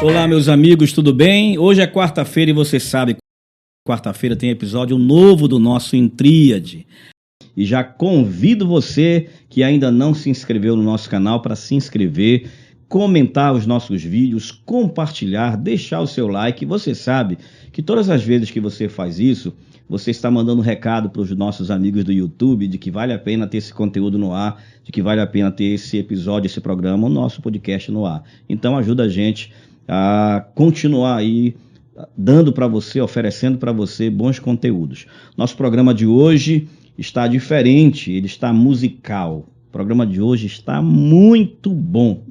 Olá, meus amigos, tudo bem? Hoje é quarta-feira e você sabe, quarta-feira tem episódio novo do nosso Intríade. E já convido você que ainda não se inscreveu no nosso canal para se inscrever, comentar os nossos vídeos, compartilhar, deixar o seu like. Você sabe que todas as vezes que você faz isso, você está mandando um recado para os nossos amigos do YouTube de que vale a pena ter esse conteúdo no ar, de que vale a pena ter esse episódio, esse programa, o nosso podcast no ar. Então ajuda a gente a continuar aí dando para você, oferecendo para você bons conteúdos. Nosso programa de hoje está diferente, ele está musical. O programa de hoje está muito bom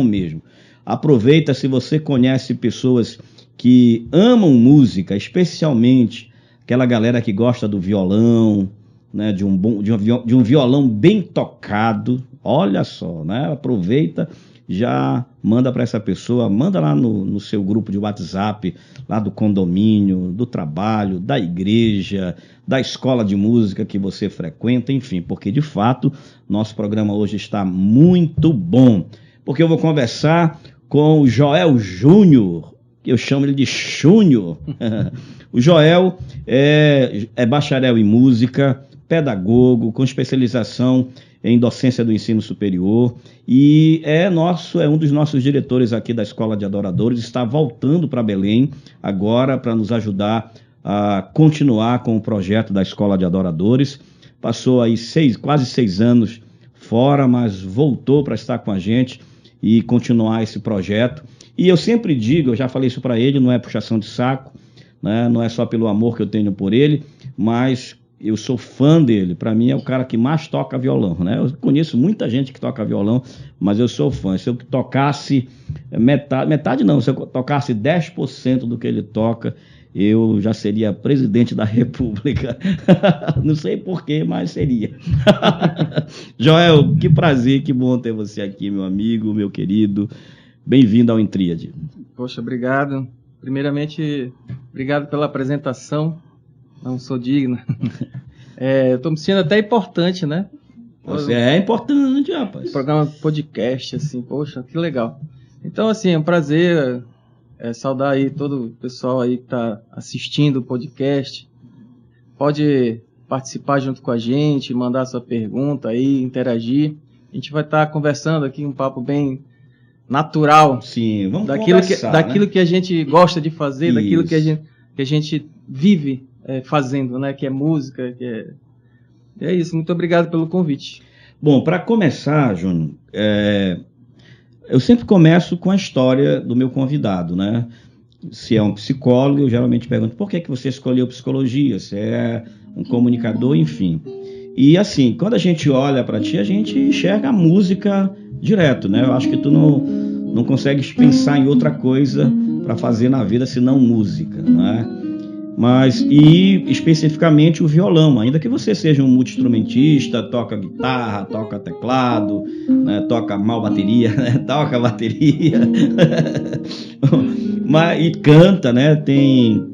mesmo. Aproveita, se você conhece pessoas que amam música, especialmente aquela galera que gosta do violão, né, de um violão bem tocado, olha só, né? Aproveita, já manda para essa pessoa, manda lá no seu grupo de WhatsApp, lá do condomínio, do trabalho, da igreja, da escola de música que você frequenta, enfim, porque de fato nosso programa hoje está muito bom, porque eu vou conversar com o Joel Júnior, que eu chamo ele de Júnior. O Joel é bacharel em música, pedagogo, com especialização em docência do ensino superior e é um dos nossos diretores aqui da Escola de Adoradores, está voltando para Belém agora para nos ajudar a continuar com o projeto da Escola de Adoradores. Passou aí quase 6 anos fora, mas voltou para estar com a gente e continuar esse projeto. E eu sempre digo, eu já falei isso para ele, não é puxação de saco, né? Não é só pelo amor que eu tenho por ele, mas eu sou fã dele. Para mim é o cara que mais toca violão, né? Eu conheço muita gente que toca violão, mas eu sou fã. Se eu tocasse metade não, se eu tocasse 10% do que ele toca, eu já seria presidente da República. Não sei porquê, mas seria. Joel, que prazer, que bom ter você aqui, meu amigo, meu querido. Bem-vindo ao Intríade. Poxa, obrigado. Primeiramente, obrigado pela apresentação. Não sou digno. Estou me sentindo até importante, né? Você é importante, rapaz. Programa podcast, assim, poxa, que legal. Então, assim, é um prazer saudar aí todo o pessoal aí que está assistindo o podcast. Pode participar junto com a gente, mandar sua pergunta aí, interagir. A gente vai estar conversando aqui, um papo bem natural. Sim, vamos daquilo conversar, daquilo né? que a gente gosta de fazer, Isso. Daquilo que a gente vive fazendo, né? Que é música, é isso. Muito obrigado pelo convite. Bom, para começar, Júnior, eu sempre começo com a história do meu convidado, né? Se é um psicólogo, eu geralmente pergunto por que você escolheu psicologia, se é um comunicador, enfim. E assim, quando a gente olha para ti, a gente enxerga a música direto, né? Eu acho que tu não consegues pensar em outra coisa para fazer na vida senão música, né? E especificamente o violão, ainda que você seja um multi-instrumentista, toca guitarra, toca teclado, né, toca mal bateria, né, toca bateria, e canta, né, tem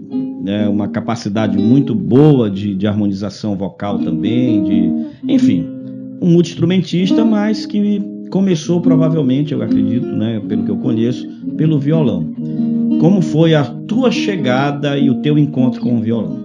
uma capacidade muito boa de harmonização vocal também, enfim, um multi-instrumentista, mas que começou provavelmente, eu acredito, né, pelo que eu conheço, pelo violão. Como foi a tua chegada e o teu encontro com o violão?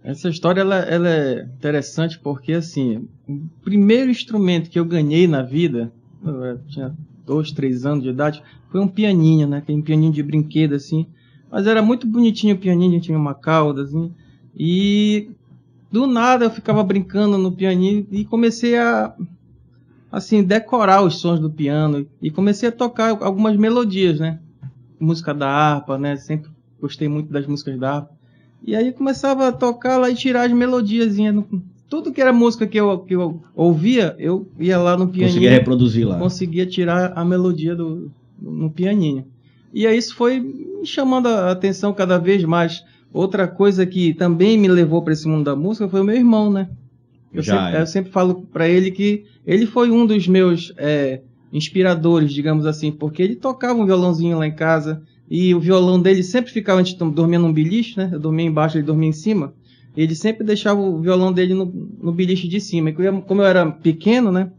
Essa história ela é interessante porque, assim, o primeiro instrumento que eu ganhei na vida, eu tinha 2, 3 anos de idade, foi um pianinho, né? Aquele pianinho de brinquedo, assim. Mas era muito bonitinho o pianinho, tinha uma cauda, assim. E do nada eu ficava brincando no pianinho e comecei a, assim, decorar os sons do piano. E comecei a tocar algumas melodias, né? Música da harpa, né? Sempre gostei muito das músicas da harpa. E aí começava a tocar lá e tirar as melodiazinhas. Tudo que era música que eu ouvia, eu ia lá no pianinho. Conseguia reproduzir lá. Conseguia tirar a melodia no pianinho. E aí isso foi me chamando a atenção cada vez mais. Outra coisa que também me levou para esse mundo da música foi o meu irmão, né? Eu sempre falo para ele que ele foi um dos meus inspiradores, digamos assim, porque ele tocava um violãozinho lá em casa e o violão dele sempre ficava, a gente dormia num beliche, né? Eu dormia embaixo, ele dormia em cima. Ele sempre deixava o violão dele no beliche de cima. E como eu era pequeno, né?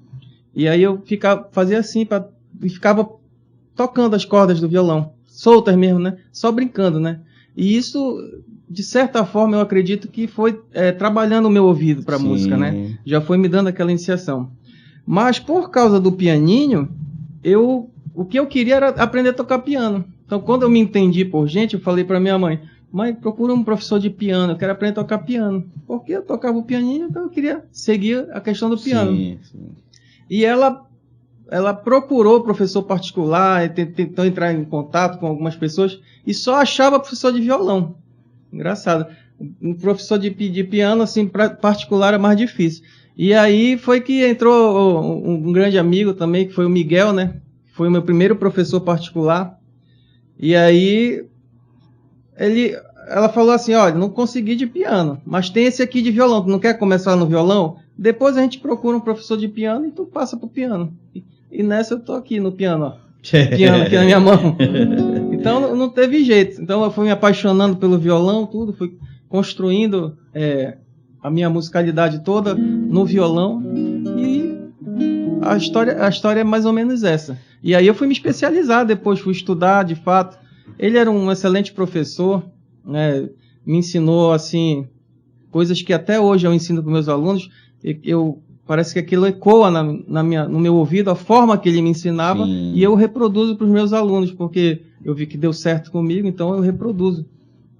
E aí eu fazia assim, e ficava tocando as cordas do violão, soltas mesmo, né? Só brincando, né? E isso, de certa forma, eu acredito que foi trabalhando o meu ouvido para a música, né? Já foi me dando aquela iniciação. Mas por causa do pianinho, o que eu queria era aprender a tocar piano. Então, quando eu me entendi por gente, eu falei para minha mãe: mãe, procura um professor de piano, eu quero aprender a tocar piano. Porque eu tocava o pianinho, então eu queria seguir a questão do piano. Sim. E ela procurou professor particular, tentou entrar em contato com algumas pessoas e só achava professor de violão. Engraçado. Um professor de piano, assim, particular é mais difícil. E aí foi que entrou um grande amigo também, que foi o Miguel, né? Foi o meu primeiro professor particular. E aí ela falou assim: olha, não consegui de piano, mas tem esse aqui de violão, tu não quer começar no violão? Depois a gente procura um professor de piano e tu passa pro piano. E nessa eu tô aqui no piano, ó. Piano aqui na minha mão. Então não teve jeito. Então eu fui me apaixonando pelo violão, tudo, fui construindo a minha musicalidade toda no violão. E a história é mais ou menos essa. E aí eu fui me especializar depois, fui estudar de fato. Ele era um excelente professor, né? Me ensinou assim coisas que até hoje eu ensino para meus alunos. Parece que aquilo ecoa no meu ouvido, a forma que ele me ensinava. Sim. E eu reproduzo para os meus alunos, porque eu vi que deu certo comigo, então eu reproduzo,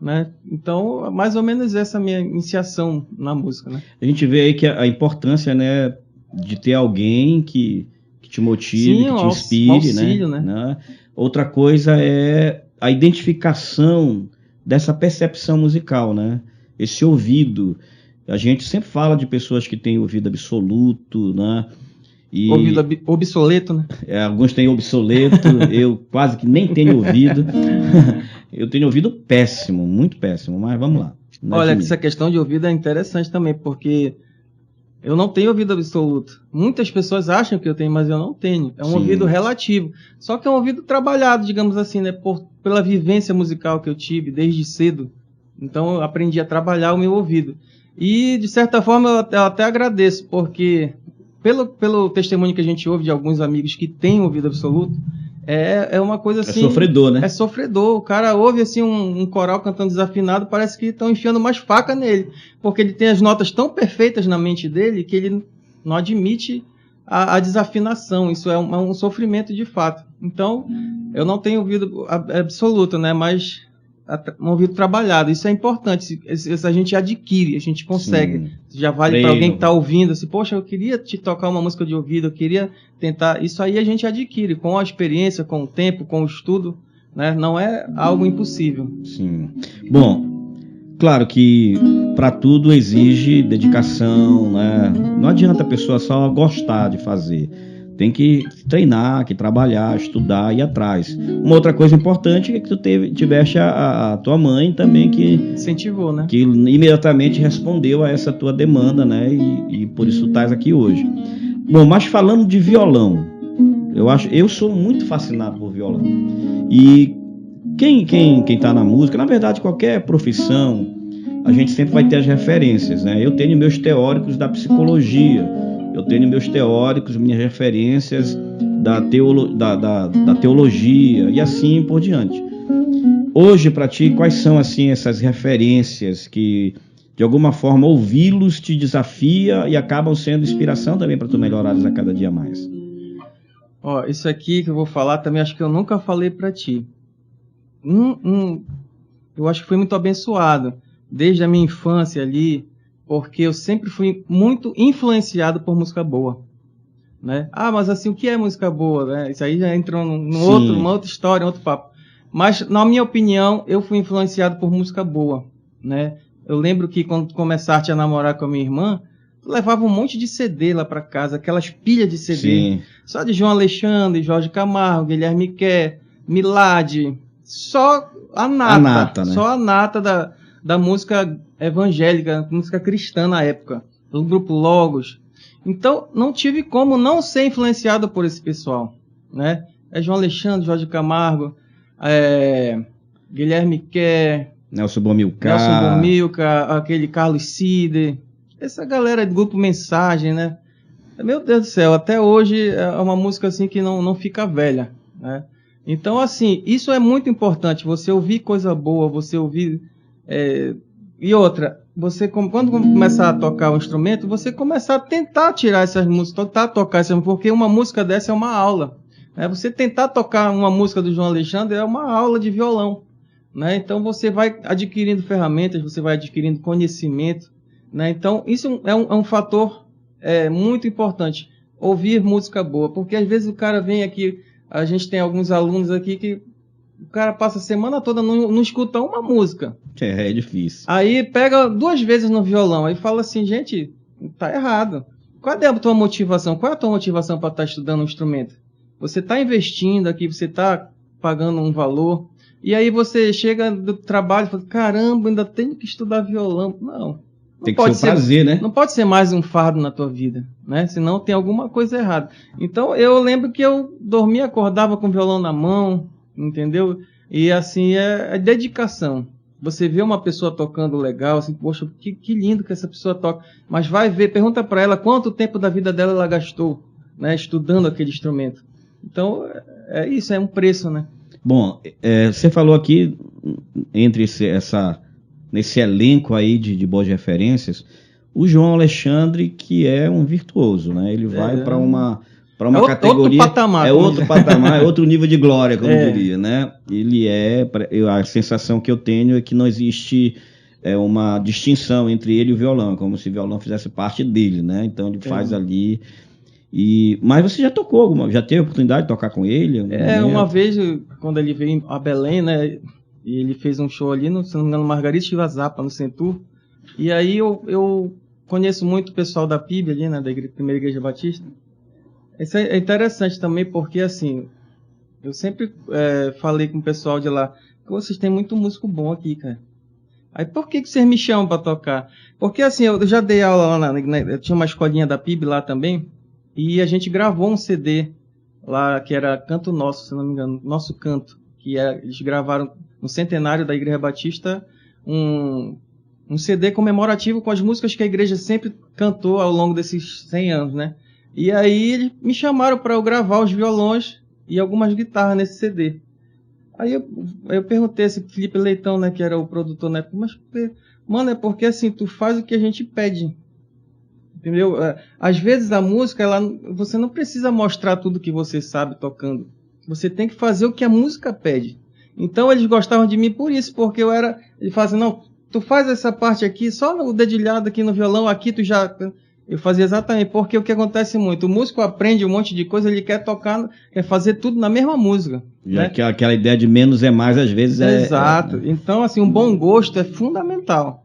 né? Então, mais ou menos essa minha iniciação na música, né? A gente vê aí que a importância, né, de ter alguém que te motive, que te inspire, auxílio, né? Outra coisa é a identificação dessa percepção musical, né? Esse ouvido. A gente sempre fala de pessoas que têm ouvido absoluto, né? Ouvido obsoleto, né? Alguns têm obsoleto, eu quase que nem tenho ouvido. Eu tenho ouvido péssimo, muito péssimo, mas vamos lá. Olha, essa questão de ouvido é interessante também, porque eu não tenho ouvido absoluto. Muitas pessoas acham que eu tenho, mas eu não tenho. É um ouvido relativo. Só que é um ouvido trabalhado, digamos assim, né? Pela vivência musical que eu tive desde cedo. Então eu aprendi a trabalhar o meu ouvido. E, de certa forma, eu até agradeço, porque pelo testemunho que a gente ouve de alguns amigos que têm ouvido absoluto, é uma coisa assim... É sofredor, né? É sofredor. O cara ouve assim um coral cantando desafinado, parece que estão enfiando mais faca nele, porque ele tem as notas tão perfeitas na mente dele que ele não admite a desafinação. Isso é um sofrimento de fato. Então, eu não tenho ouvido absoluto, né? Mas... um ouvido trabalhado, isso é importante. Isso a gente adquire, a gente consegue. Sim. Já vale para alguém que está ouvindo assim: poxa, eu queria te tocar uma música de ouvido, eu queria tentar. Isso aí a gente adquire com a experiência, com o tempo, com o estudo, né? Não é algo impossível. Sim. Bom, claro que para tudo exige dedicação, né? Não adianta a pessoa só gostar de fazer. Tem que treinar, que trabalhar, estudar e ir atrás. Uma outra coisa importante é que tu tiveste a tua mãe também que... incentivou, né? Que imediatamente respondeu a essa tua demanda, né? E por isso tu estás aqui hoje. Bom, mas falando de violão, eu sou muito fascinado por violão. E quem tá na música, na verdade qualquer profissão, a gente sempre vai ter as referências, né? Eu tenho meus teóricos da psicologia, eu tenho meus teóricos, minhas referências da teologia e assim por diante. Hoje, para ti, quais são assim essas referências que, de alguma forma, ouvi-los te desafia e acabam sendo inspiração também para tu melhorares a cada dia mais? Ó, isso aqui que eu vou falar também, acho que eu nunca falei para ti. Eu acho que fui muito abençoado desde a minha infância ali, porque eu sempre fui muito influenciado por música boa, né? Mas assim, o que é música boa, né? Isso aí já entrou numa outra história, outro papo. Mas, na minha opinião, eu fui influenciado por música boa, né? Eu lembro que quando começaste a namorar com a minha irmã, levava um monte de CD lá para casa, aquelas pilhas de CD. Sim. Só de João Alexandre, Jorge Camargo, Guilherme Quer, Milad, só a nata, né? Só a nata da música evangélica, música cristã na época, do grupo Logos. Então, não tive como não ser influenciado por esse pessoal, né? João Alexandre, Jorge Camargo, Guilherme Quer, Nelson Bomilcar, aquele Carlos Cide, essa galera do grupo Mensagem, né? Meu Deus do céu, até hoje é uma música assim que não fica velha, né? Então, assim, isso é muito importante, você ouvir coisa boa, você ouvir... E outra, você quando começar a tocar o instrumento, você começar a tentar tirar essas músicas, tentar tocar essas músicas, porque uma música dessa é uma aula. Né? Você tentar tocar uma música do João Alexandre é uma aula de violão. Né? Então você vai adquirindo ferramentas, você vai adquirindo conhecimento. Né? Então isso é um fator muito importante, ouvir música boa, porque às vezes o cara vem aqui, a gente tem alguns alunos aqui que o cara passa a semana toda, não escuta uma música. É difícil. Aí pega 2 vezes no violão, aí fala assim, gente, tá errado. Qual é a tua motivação? Qual é a tua motivação para estar estudando um instrumento? Você está investindo aqui, você está pagando um valor, e aí você chega do trabalho e fala, caramba, ainda tenho que estudar violão. Não. Tem que ser um prazer, né? Não pode ser mais um fardo na tua vida, né? Senão tem alguma coisa errada. Então eu lembro que eu dormia, acordava com o violão na mão, entendeu? E assim, é dedicação. Você vê uma pessoa tocando legal, assim, poxa, que lindo que essa pessoa toca. Mas vai ver, pergunta para ela quanto tempo da vida dela ela gastou, né, estudando aquele instrumento. Então, isso, é um preço, né? Bom, você falou aqui, entre nesse elenco aí de boas referências, o João Alexandre, que é um virtuoso, né? Ele vai para uma categoria... Outro patamar. Outro patamar, é outro nível de glória, como diria, né? Ele a sensação que eu tenho é que não existe uma distinção entre ele e o violão, como se o violão fizesse parte dele, né? Então ele faz ali... Mas você já tocou já teve a oportunidade de tocar com ele? Uma vez, quando ele veio a Belém, né? E ele fez um show ali, se não me engano, Margarida Chiva Zapa, no Centur. E aí eu conheço muito o pessoal da PIB ali, né? Da Primeira Igreja Batista. Isso é interessante também, porque assim, eu sempre falei com o pessoal de lá, que vocês têm muito músico bom aqui, cara. Aí por que vocês me chamam para tocar? Porque assim, eu já dei aula lá, eu tinha uma escolinha da PIB lá também, e a gente gravou um CD lá, que era Canto Nosso, se não me engano, Nosso Canto, que eles gravaram no centenário da Igreja Batista, um CD comemorativo com as músicas que a igreja sempre cantou ao longo desses 100 anos, né? E aí eles me chamaram para eu gravar os violões e algumas guitarras nesse CD. Aí eu perguntei a esse Felipe Leitão, né, que era o produtor na época, mas, mano, é porque assim, tu faz o que a gente pede. Entendeu? Às vezes a música, você não precisa mostrar tudo que você sabe tocando. Você tem que fazer o que a música pede. Então eles gostavam de mim por isso, porque ele fala assim, não, tu faz essa parte aqui, só o dedilhado aqui no violão, aqui tu já... Eu fazia exatamente, porque o que acontece muito, o músico aprende um monte de coisa, ele quer tocar, quer fazer tudo na mesma música. Né? Aquela ideia de menos é mais, às vezes Exato. Então, assim, um bom gosto é fundamental,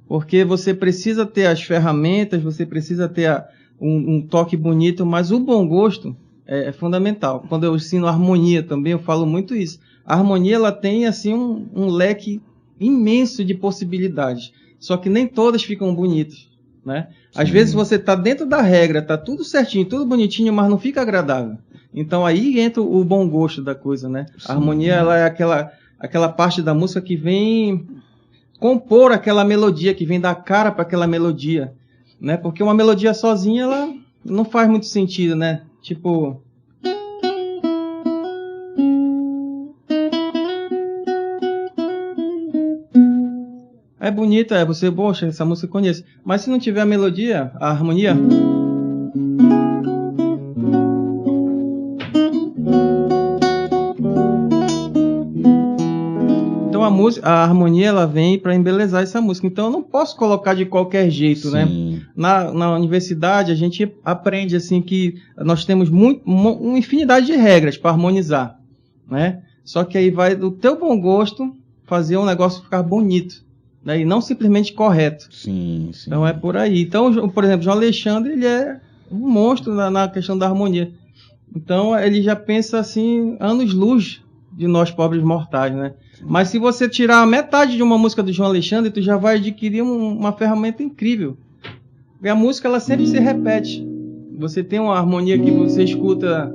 porque você precisa ter as ferramentas, você precisa ter um toque bonito, mas o bom gosto é fundamental. Quando eu ensino harmonia também, eu falo muito isso. A harmonia, ela tem, assim, um leque imenso de possibilidades, só que nem todas ficam bonitas, né? Às vezes você está dentro da regra, está tudo certinho, tudo bonitinho, mas não fica agradável. Então aí entra o bom gosto da coisa, né? A harmonia, ela é aquela parte da música que vem compor aquela melodia, que vem dar cara para aquela melodia, né? Porque uma melodia sozinha, ela não faz muito sentido, né? Tipo... É bonita, você, poxa, essa música eu conheço. Mas se não tiver a melodia, a harmonia... Então a harmonia, ela vem para embelezar essa música. Então eu não posso colocar de qualquer jeito, né? Na universidade a gente aprende assim que nós temos uma infinidade de regras para harmonizar, né? Só que aí vai do teu bom gosto fazer um negócio ficar bonito. Né, e não simplesmente correto. Sim. Então é por aí. Então, por exemplo, João Alexandre, ele é um monstro na questão da harmonia. Então ele já pensa assim, anos-luz de nós pobres mortais, né? Mas se você tirar a metade de uma música do João Alexandre, tu já vai adquirir uma ferramenta incrível. Porque a música, ela sempre se repete. Você tem uma harmonia que você escuta,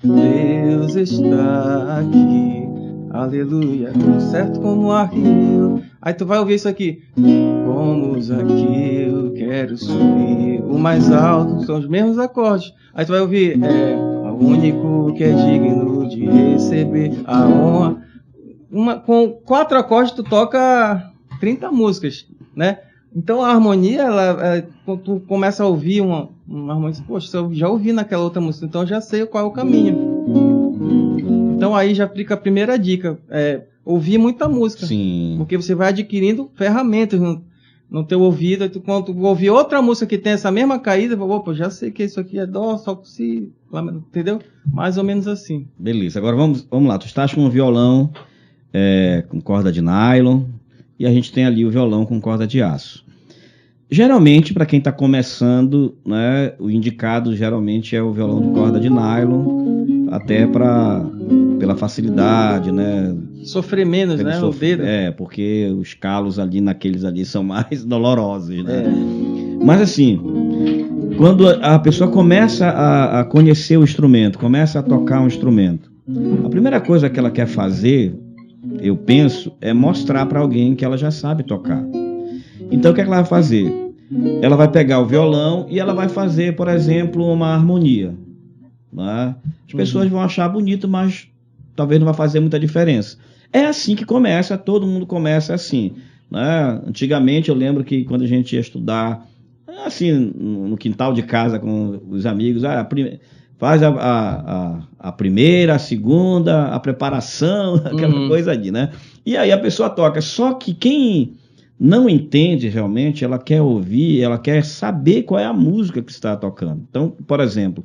Deus está aqui, aleluia, certo como o arquinho. Aí tu vai ouvir isso aqui. Pomos aqui, eu quero subir. O mais alto são os mesmos acordes. Aí tu vai ouvir. único que é digno de receber a honra. Com 4 acordes tu toca 30 músicas, né? Então a harmonia, quando tu começa a ouvir uma harmonia, poxa, eu já ouvi naquela outra música, então eu já sei qual é o caminho. Então aí já fica a primeira dica, ouvir muita música. Sim. Porque você vai adquirindo ferramentas no teu ouvido, e quando tu ouvir outra música que tem essa mesma caída, opa, já sei que isso aqui é dó, sol, si, entendeu? Mais ou menos assim. Beleza, agora vamos lá, tu estás com um violão com corda de nylon, e a gente tem ali o violão com corda de aço. Geralmente, para quem está começando, né, o indicado geralmente é o violão de corda de nylon, até pela facilidade, né? Sofrer menos, né, o dedo. Porque os calos ali naqueles ali são mais dolorosos, né? Mas assim, quando a pessoa começa a conhecer o instrumento, começa a tocar um instrumento, a primeira coisa que ela quer fazer, eu penso, é mostrar para alguém que ela já sabe tocar. Então o que é que ela vai fazer? Ela vai pegar o violão e ela vai fazer, por exemplo, uma harmonia, né? As pessoas vão achar bonito, mas talvez não vai fazer muita diferença. É assim que começa, todo mundo começa assim, né? Antigamente eu lembro que quando a gente ia estudar, assim, no quintal de casa com os amigos, faz a primeira, a segunda, a preparação, aquela coisa ali, né? E aí a pessoa toca. Só que quem não entende realmente, ela quer ouvir, ela quer saber qual é a música que está tocando. Então, por exemplo,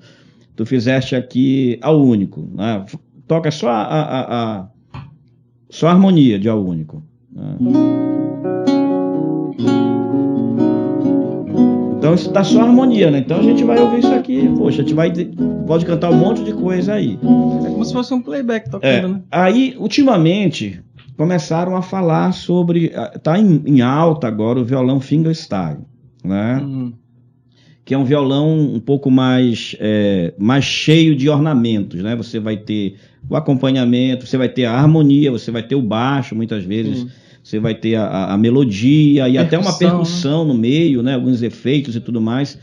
tu fizeste aqui Ao Único, né? Toca só só a harmonia de Ao Único, né? Então isso tá só harmonia, né? Então a gente vai ouvir isso aqui, poxa, a gente pode cantar um monte de coisa aí. É como se fosse um playback tocando, né? Aí, ultimamente, começaram a falar sobre... Tá em alta agora o violão fingerstyle, né? Que é um violão um pouco mais cheio de ornamentos, né? Você vai ter o acompanhamento, você vai ter a harmonia, você vai ter o baixo, muitas vezes... Você vai ter a melodia e até uma percussão, né, no meio, né? Alguns efeitos e tudo mais.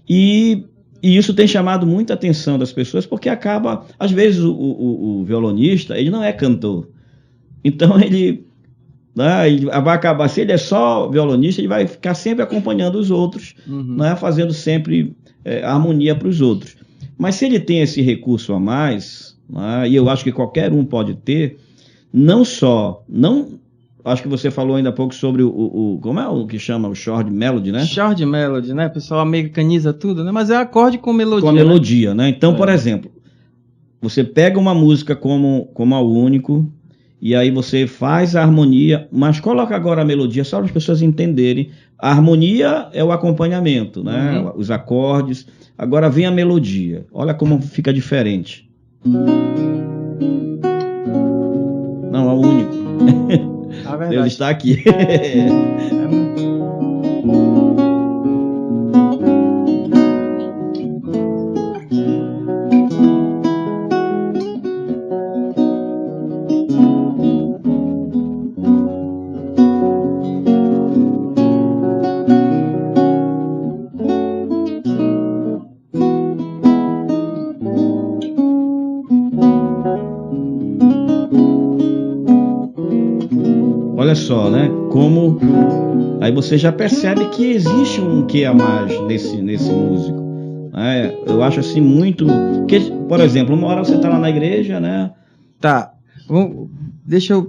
E isso tem chamado muita atenção das pessoas, porque acaba... Às vezes o violonista, ele não é cantor. Então ele vai acabar... Se ele é só violonista, ele vai ficar sempre acompanhando os outros, né, fazendo sempre harmonia para os outros. Mas se ele tem esse recurso a mais, né, e eu acho que qualquer um pode ter, acho que você falou ainda há pouco sobre como é o que chama? O chord melody, né? Chord melody, né? O pessoal americaniza tudo, né? Mas é acorde com melodia. Com a melodia, né? Então, por exemplo, você pega uma música como Ao Único, e aí você faz a harmonia, mas coloca agora a melodia, só para as pessoas entenderem. A harmonia é o acompanhamento, né? Os acordes. Agora vem a melodia. Olha como fica diferente. Não, Ao Único. Deus está aqui. Olha só, né? Como aí você já percebe que existe um quê a mais nesse músico. Eu acho assim muito. Porque, por exemplo, uma hora você tá lá na igreja, né? Tá. Deixa eu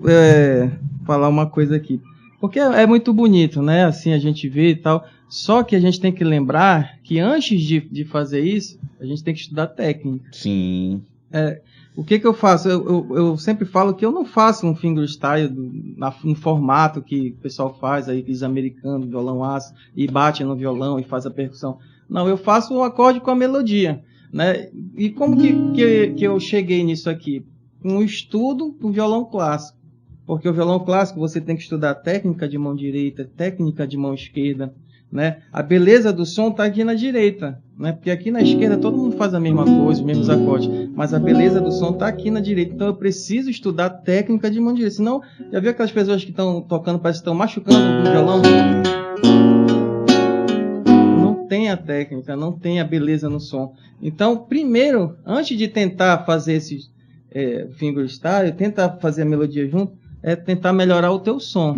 falar uma coisa aqui. Porque é muito bonito, né? Assim a gente vê e tal. Só que a gente tem que lembrar que antes de fazer isso, a gente tem que estudar técnica. Sim. O que eu faço? Eu sempre falo que eu não faço um fingerstyle no formato que o pessoal faz aí, os americanos, violão aço, e bate no violão e faz a percussão. Não, eu faço um acorde com a melodia, né? E como que eu cheguei nisso aqui? Um estudo do violão clássico. Porque o violão clássico você tem que estudar técnica de mão direita, técnica de mão esquerda, né? A beleza do som está aqui na direita, né? Porque aqui na esquerda todo mundo faz a mesma coisa, os mesmos acordes, mas a beleza do som está aqui na direita. Então eu preciso estudar técnica de mão direita. Senão, já viu aquelas pessoas que estão tocando, parece que estão machucando o violão? Não tem a técnica, não tem a beleza no som. Então, primeiro, antes de tentar fazer esse fingerstyle, tentar fazer a melodia junto, é tentar melhorar o teu som.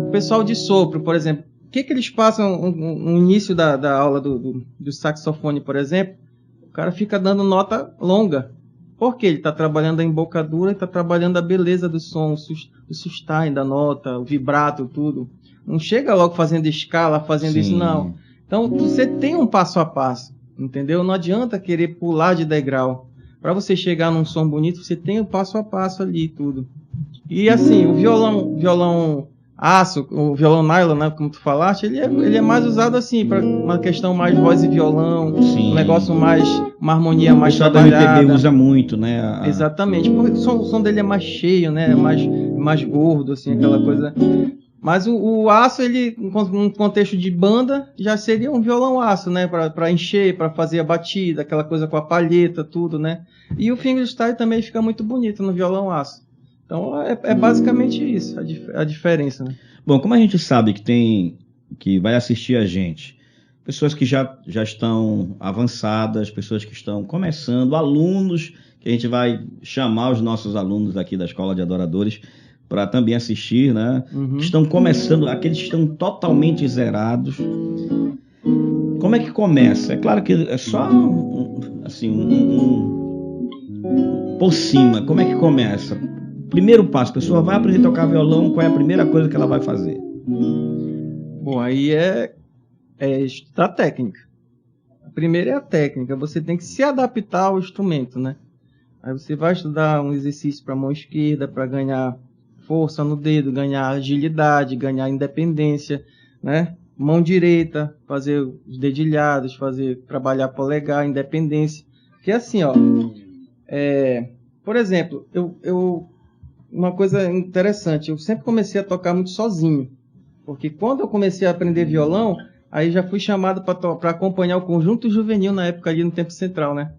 O pessoal de sopro, por exemplo, o que eles passam no início da aula do saxofone, por exemplo? O cara fica dando nota longa. Por quê? Ele está trabalhando a embocadura, está trabalhando a beleza do som, o sustain da nota, o vibrato, tudo. Não chega logo fazendo escala, fazendo Sim. isso, não. Então, você tem um passo a passo, entendeu? Não adianta querer pular de degrau. Para você chegar num som bonito, você tem o passo a passo ali, tudo. E assim, o violão aço, o violão nylon, né, como tu falaste, ele é mais usado assim, para uma questão mais voz e violão, Sim. um negócio mais, uma harmonia mais o pessoal trabalhada. da MPB usa muito, né? Exatamente, porque o som dele é mais cheio, né, mais gordo, assim, aquela coisa. Mas o aço, ele, num contexto de banda, já seria um violão aço, né, para encher, para fazer a batida, aquela coisa com a palheta, tudo, né. E o fingerstyle também fica muito bonito no violão aço. Então é basicamente isso, a diferença, né? Bom, como a gente sabe que vai assistir a gente, pessoas que já estão avançadas, pessoas que estão começando, alunos, que a gente vai chamar os nossos alunos aqui da Escola de Adoradores para também assistir, né? Uhum. Estão começando, aqueles que estão totalmente zerados. Como é que começa? É claro que é só por cima. Como é que começa? Primeiro passo, a pessoa vai aprender a tocar violão, qual é a primeira coisa que ela vai fazer? Bom, aí é estudar técnica. Primeiro é a técnica, você tem que se adaptar ao instrumento, né? Aí você vai estudar um exercício para a mão esquerda, para ganhar força no dedo, ganhar agilidade, ganhar independência, né? Mão direita, fazer os dedilhados, trabalhar polegar, independência. Que é assim, ó, por exemplo, uma coisa interessante, eu sempre comecei a tocar muito sozinho, porque quando eu comecei a aprender violão, aí já fui chamado para acompanhar o Conjunto Juvenil na época ali no Tempo Central, né?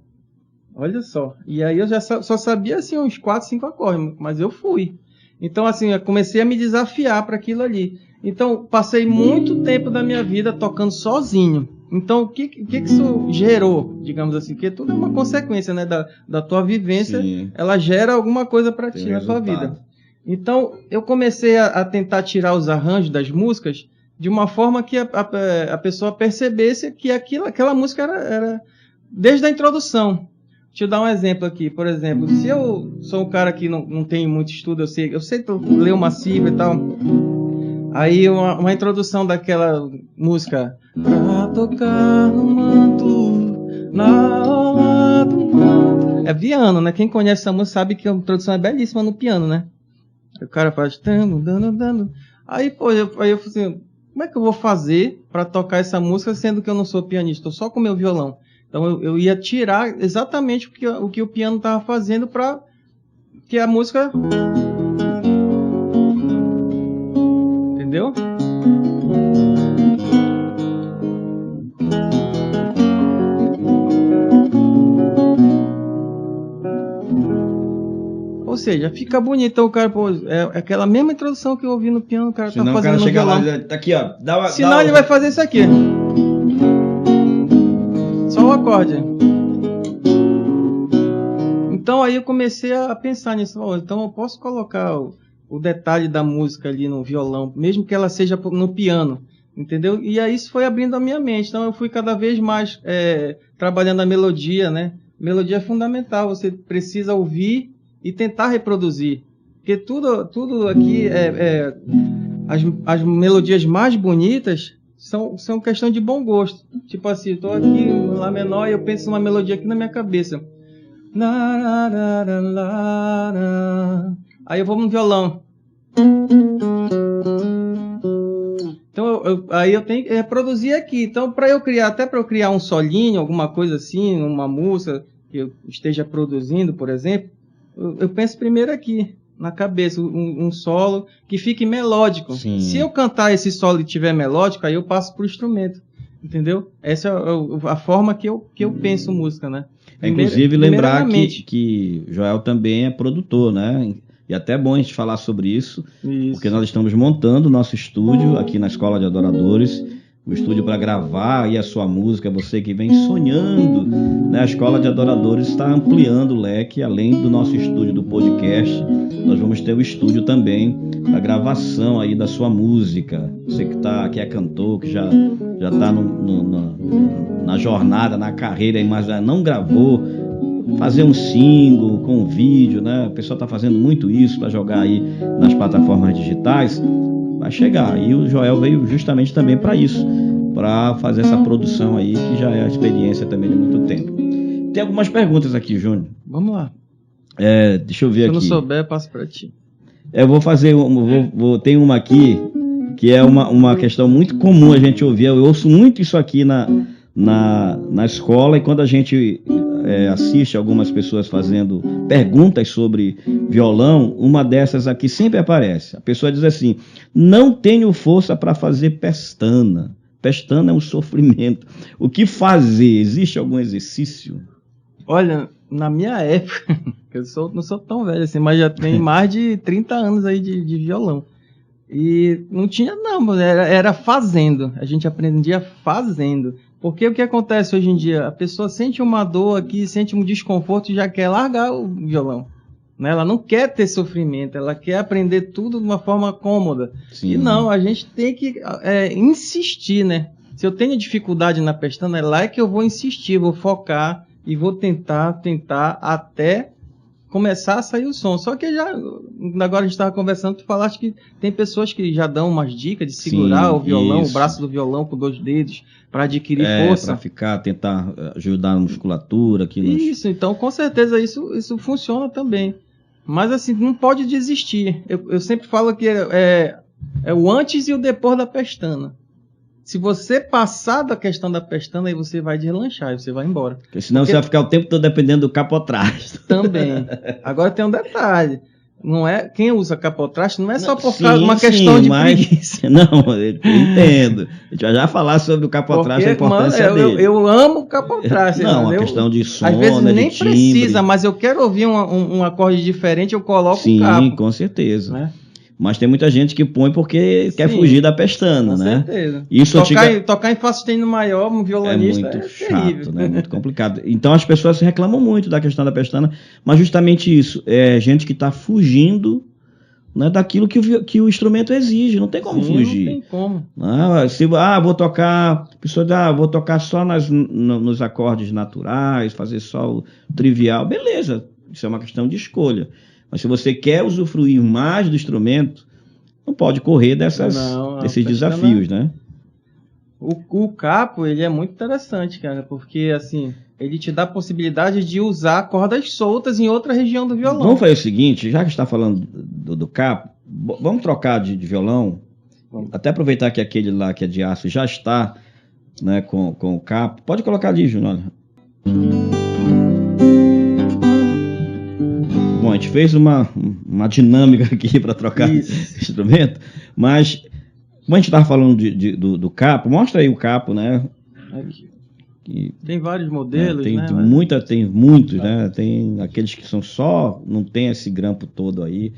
Olha só, e aí eu já só sabia assim uns 4, 5 acordes, mas eu fui. Então assim, eu comecei a me desafiar para aquilo ali. Então passei muito tempo da minha vida tocando sozinho. Então, o que isso gerou, digamos assim? Porque tudo é uma consequência, né, da tua vivência. Sim. Ela gera alguma coisa para ti na tua vida. Então, eu comecei a tentar tirar os arranjos das músicas de uma forma que a pessoa percebesse que aquela música era desde a introdução. Deixa eu dar um exemplo aqui. Por exemplo, se eu sou um cara que não tem muito estudo, eu sei ler uma cifra e tal. Aí uma introdução daquela música. Pra tocar no manto, na aula do manto. É piano, né? Quem conhece essa música sabe que a introdução é belíssima no piano, né? O cara faz... dando. Aí, pô, eu falei assim, como é que eu vou fazer pra tocar essa música sendo que eu não sou pianista? Estou só com o meu violão. Então eu ia tirar exatamente o que o piano estava fazendo para que a música... Entendeu? Ou seja, fica bonito. Então o cara, pô, é aquela mesma introdução que eu ouvi no piano, o cara tá fazendo no violão. Lá, tá aqui, ó. Senão ele vai fazer isso aqui. Só o acorde. Então aí eu comecei a pensar nisso. Então eu posso colocar o detalhe da música ali no violão, mesmo que ela seja no piano, entendeu? E aí isso foi abrindo a minha mente. Então eu fui cada vez mais trabalhando a melodia, né? Melodia é fundamental, você precisa ouvir e tentar reproduzir. Porque tudo aqui, as melodias mais bonitas são questão de bom gosto. Tipo assim, eu tô aqui no Lá menor e eu penso numa melodia aqui na minha cabeça. Aí eu vou no violão. Então aí eu tenho que reproduzir aqui. Então para eu criar um solinho, alguma coisa assim, uma música que eu esteja produzindo, por exemplo, eu penso primeiro aqui na cabeça, um solo que fique melódico. Sim. Se eu cantar esse solo e tiver melódico, aí eu passo pro instrumento. Entendeu? Essa é a forma que eu penso música, né? Inclusive lembrar que Joel também é produtor, né? E até é bom a gente falar sobre isso, porque nós estamos montando o nosso estúdio aqui na Escola de Adoradores, o estúdio para gravar aí a sua música, você que vem sonhando, né? A Escola de Adoradores está ampliando o leque, além do nosso estúdio do podcast, nós vamos ter o estúdio também da gravação aí da sua música. Você que é cantor, que já está na jornada, na carreira, mas não gravou, fazer um single com vídeo, né? O pessoal está fazendo muito isso para jogar aí nas plataformas digitais. Vai chegar. E o Joel veio justamente também para isso, para fazer essa produção aí, que já é a experiência também de muito tempo. Tem algumas perguntas aqui, Júnior. Vamos lá. Deixa eu ver aqui. Se eu não souber, eu passo para ti. Eu vou fazer, tem uma aqui, que é uma questão muito comum a gente ouvir. Eu ouço muito isso aqui na escola, e quando a gente assiste algumas pessoas fazendo perguntas sobre violão, uma dessas aqui sempre aparece. A pessoa diz assim: não tenho força para fazer pestana. Pestana é um sofrimento. O que fazer? Existe algum exercício? Olha, na minha época, eu não sou tão velho assim, mas já tem mais de 30 anos aí de violão. E não tinha não, era fazendo. A gente aprendia fazendo. Porque o que acontece hoje em dia? A pessoa sente uma dor aqui, sente um desconforto e já quer largar o violão. Né? Ela não quer ter sofrimento, ela quer aprender tudo de uma forma cômoda. Sim. E não, a gente tem que insistir, né? Se eu tenho dificuldade na pestana, é lá que eu vou insistir, vou focar e vou tentar até começar a sair o som. Só que agora a gente estava conversando, tu falaste que tem pessoas que já dão umas dicas de segurar o violão, o braço do violão com 2 dedos para adquirir força. Para tentar ajudar a musculatura. Isso, então com certeza isso funciona também. Mas assim, não pode desistir. Eu sempre falo que é o antes e o depois da pestana. Se você passar da questão da pestana, aí você vai deslanchar, aí você vai embora. Porque senão você vai ficar o tempo todo dependendo do capotraste. Também. Agora tem um detalhe. Não é, quem usa capotraste não é só por causa de uma questão de preguiça. Não, eu entendo. A gente vai já falar sobre o capotraste, a importância dele. Eu amo o capotraste. Não, a questão de som, às vezes nem de timbre. precisa, mas eu quero ouvir um acorde diferente, eu coloco o capo. Sim, com certeza. Né? Mas tem muita gente que põe porque quer fugir da pestana, com né? Certeza. Isso tocar em Fá sustenido maior, um violonista, é muito chato, né? Muito complicado. Então as pessoas reclamam muito da questão da pestana, mas justamente isso, é gente que está fugindo, né, daquilo que o instrumento exige, não tem como fugir. Não tem como. Vou tocar, vou tocar só nos acordes naturais, fazer só o trivial, beleza, isso é uma questão de escolha. Mas se você quer usufruir mais do instrumento, não pode correr desses desafios, né? O capo, ele é muito interessante, cara, porque assim, ele te dá a possibilidade de usar cordas soltas em outra região do violão. Vamos fazer o seguinte, já que está falando do capo, vamos trocar de violão, até aproveitar que aquele lá que é de aço já está, né, com o capo. Pode colocar ali, Júnior. Bom, a gente fez uma dinâmica aqui para trocar instrumento, mas como a gente estava falando do capo, mostra aí o capo, né? Aqui. Tem vários modelos, tem, né? Tem muitos, né? Tem aqueles que são só, não tem esse grampo todo aí.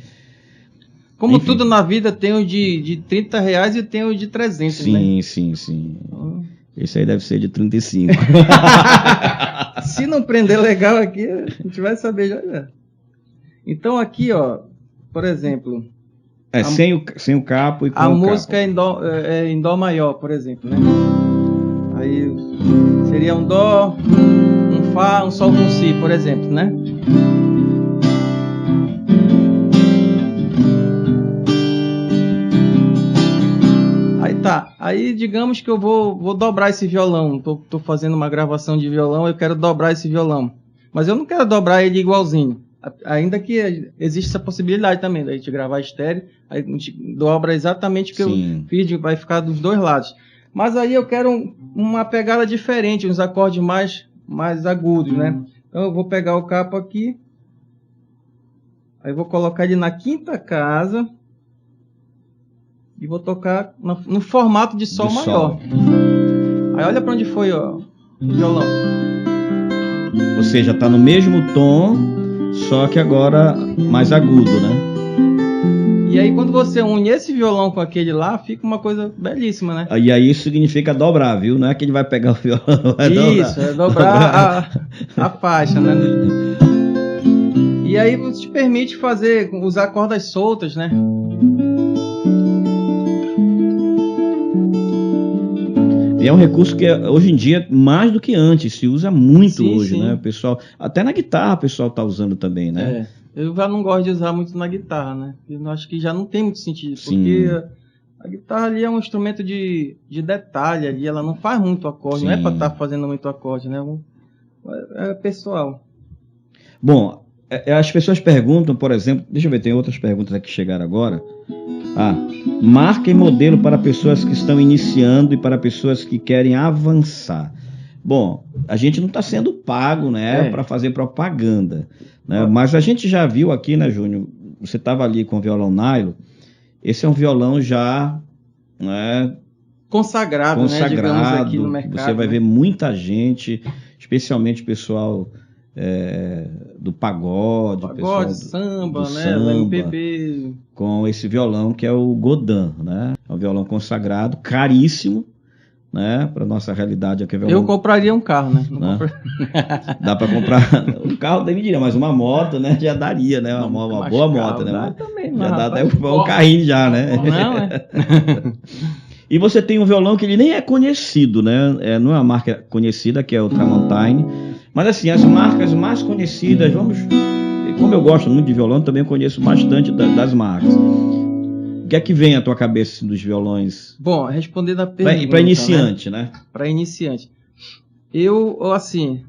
Como enfim, tudo na vida, tem o de R$30 e tem o de 300, sim, né? Sim. Esse aí deve ser de 35. Se não prender legal aqui, a gente vai saber já. Então aqui, ó, por exemplo... sem o capo e com o capo. A música é em dó maior, por exemplo, né? Aí seria um dó, um fá, um sol com si, por exemplo, né? Aí tá, aí digamos que eu vou dobrar esse violão, tô fazendo uma gravação de violão, eu quero dobrar esse violão, mas eu não quero dobrar ele igualzinho. Ainda que existe essa possibilidade também da gente gravar estéreo, aí a gente dobra exatamente o que eu fiz, vai ficar dos dois lados. Mas aí eu quero uma pegada diferente, uns acordes mais agudos, né? Então eu vou pegar o capo aqui, aí vou colocar ele na quinta casa e vou tocar no formato de sol maior. Aí olha para onde foi, ó, o violão. Ou seja, está no mesmo tom, só que agora mais agudo, né? E aí quando você une esse violão com aquele lá, fica uma coisa belíssima, né? E aí isso significa dobrar, viu? Não é que ele vai pegar o violão, vai Isso, é dobrar a faixa, né? E aí te permite usar cordas soltas, né? E é um recurso que hoje em dia, mais do que antes, se usa muito Sim, hoje, sim. né? O pessoal, até na guitarra o pessoal tá usando também, né? Eu já não gosto de usar muito na guitarra, né? Eu acho que já não tem muito sentido, Sim. porque a guitarra ali é um instrumento de detalhe ali, ela não faz muito acorde, Sim. não é para estar fazendo muito acorde, né? É pessoal. Bom, as pessoas perguntam, por exemplo, deixa eu ver, tem outras perguntas aqui que chegaram agora. Marca e modelo para pessoas que estão iniciando e para pessoas que querem avançar. Bom, a gente não está sendo pago, né, para fazer propaganda, né? Mas a gente já viu aqui, né, Júnior? Você estava ali com o violão nylon. Esse é um violão já, né, consagrado, né, digamos aqui no mercado. Você vai ver muita gente, especialmente pessoal do pagode, pessoal do samba, do né, samba, do MPB, com esse violão que é o Godin, né? É um violão consagrado, caríssimo, né? Para nossa realidade aqui. Eu compraria um carro, né? Dá para comprar um carro, deveria, mas uma moto, né? Já daria, né? Uma boa moto, né? Também, já dá até um carrinho já, né? Não, é. E você tem um violão que ele nem é conhecido, né? Não é uma marca conhecida, que é o Tramontine. Mas assim, as marcas mais conhecidas, como eu gosto muito de violão, também conheço bastante das marcas. O que é que vem à tua cabeça dos violões? Bom, respondendo a pergunta, para iniciante, né? Para iniciante. Assim,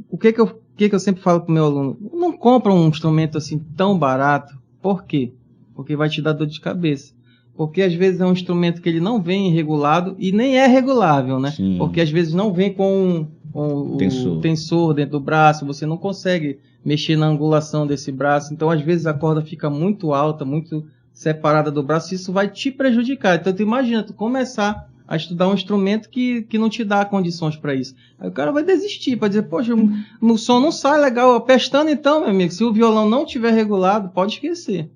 o que eu sempre falo pro meu aluno? Não compra um instrumento assim tão barato. Por quê? Porque vai te dar dor de cabeça. Porque às vezes é um instrumento que ele não vem regulado e nem é regulável, né? Sim. Porque às vezes não vem com o tensor dentro do braço, você não consegue mexer na angulação desse braço. Então às vezes a corda fica muito alta, muito separada do braço, e isso vai te prejudicar. Então tu imagina, tu começar a estudar um instrumento que não te dá condições para isso. Aí o cara vai desistir, vai dizer, poxa, o som não sai legal. Pestando então, meu amigo, se o violão não tiver regulado, pode esquecer.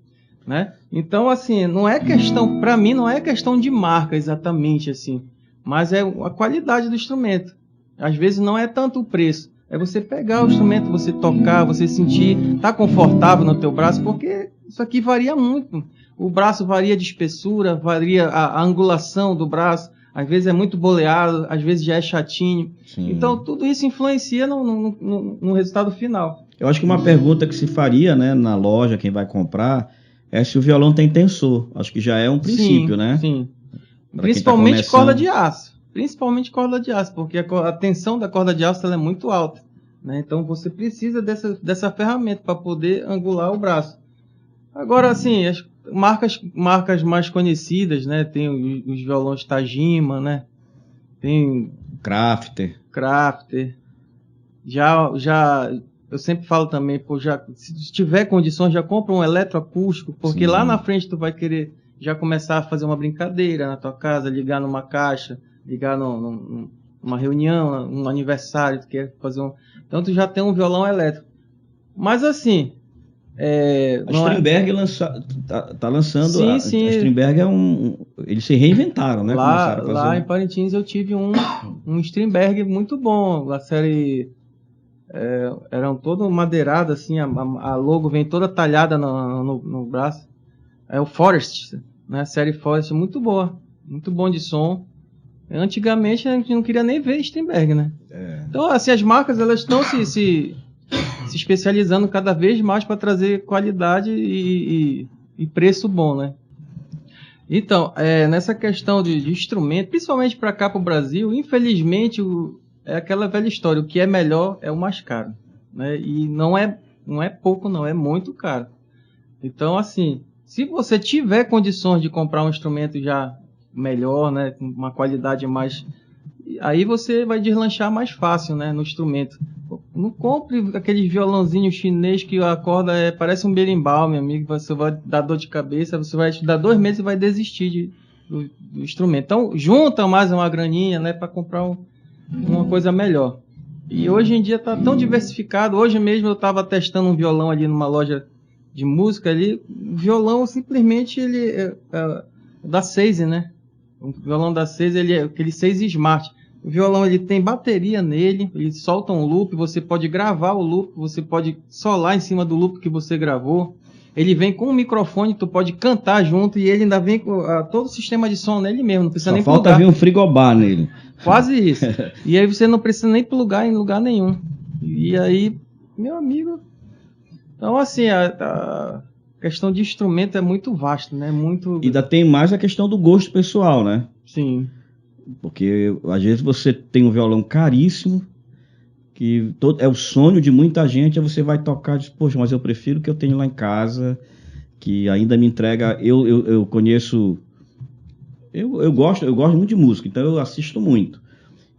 Né? Então, assim, não é questão, para mim, não é questão de marca exatamente assim, mas é a qualidade do instrumento. Às vezes não é tanto o preço, é você pegar o instrumento, você tocar, você sentir, tá confortável no teu braço, porque isso aqui varia muito. O braço varia de espessura, varia a angulação do braço, às vezes é muito boleado, às vezes já é chatinho. Sim. Então, tudo isso influencia no resultado final. Eu acho que uma pergunta que se faria, né, na loja, quem vai comprar, é se o violão tem tensor. Acho que já é um princípio, né? Sim. Principalmente corda de aço. Principalmente corda de aço, porque a tensão da corda de aço ela é muito alta. Né? Então você precisa dessa ferramenta para poder angular o braço. Agora, assim, as marcas mais conhecidas, né? Tem os violões Tajima, né? Tem Crafter. Já eu sempre falo também, se tiver condições, já compra um eletroacústico, porque lá na frente tu vai querer já começar a fazer uma brincadeira na tua casa, ligar numa caixa, ligar numa reunião, um aniversário, tu quer fazer então tu já tem um violão elétrico. Mas assim... a Strindberg tá lançando... Sim, a Strindberg eles se reinventaram, né? Lá em Parintins eu tive um Strindberg muito bom, a série... eram todo madeirado assim, a logo vem toda talhada no braço. É o Forest, né? A série Forest, muito boa, muito bom de som. Antigamente a gente não queria nem ver Strindberg, né? Então assim, as marcas elas estão se especializando cada vez mais para trazer qualidade e preço bom, né? Então, nessa questão de instrumento, principalmente para cá para o Brasil, infelizmente é aquela velha história, o que é melhor é o mais caro, né? E não é pouco não, é muito caro. Então, assim, se você tiver condições de comprar um instrumento já melhor, né, com uma qualidade mais... Aí você vai deslanchar mais fácil, né, no instrumento. Não compre aquele violãozinho chinês que a corda parece um berimbau, meu amigo, você vai dar dor de cabeça, você vai estudar 2 meses e vai desistir do instrumento. Então, junta mais uma graninha, né, para comprar uma coisa melhor. E hoje em dia está tão diversificado. Hoje mesmo eu estava testando um violão ali numa loja de música ali, o violão simplesmente ele é da Seize, né? O violão da Seize, ele é aquele Seize Smart. O violão ele tem bateria nele, ele solta um loop, você pode gravar o loop, você pode solar em cima do loop que você gravou. Ele vem com um microfone, tu pode cantar junto e ele ainda vem com todo o sistema de som nele mesmo, não precisa Só nem falta plugar. vir um frigobar nele. Quase isso. E aí você não precisa nem plugar em lugar nenhum. E aí, meu amigo... Então, assim, a questão de instrumento é muito vasta, né? Muito... E ainda tem mais a questão do gosto pessoal, né? Sim. Porque às vezes você tem um violão caríssimo, que é o sonho de muita gente, aí você vai tocar e diz, poxa, mas eu prefiro o que eu tenho lá em casa, que ainda me entrega... Eu conheço... Eu gosto muito de música, então eu assisto muito.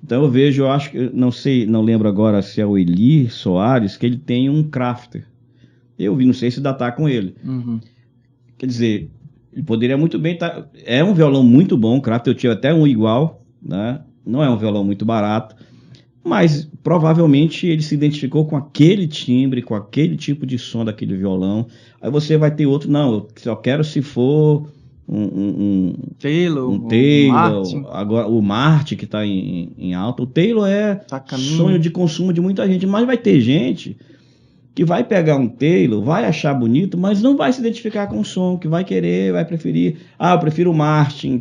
Então eu vejo, eu acho que, não lembro agora se é o Eli Soares, que ele tem um Crafter. Eu vi, não sei se ainda tá com ele. Uhum. Quer dizer, ele poderia muito bem estar... É um violão muito bom, Crafter, eu tive até um igual, né? Não é um violão muito barato, mas provavelmente ele se identificou com aquele timbre, com aquele tipo de som daquele violão. Aí você vai ter outro, não, eu só quero se for um Taylor, Martin. Agora o Martin que está em alta. O Taylor é sonho de consumo de muita gente, mas vai ter gente que vai pegar um Taylor, vai achar bonito, mas não vai se identificar com o som, que vai querer, vai preferir. Eu prefiro o Martin.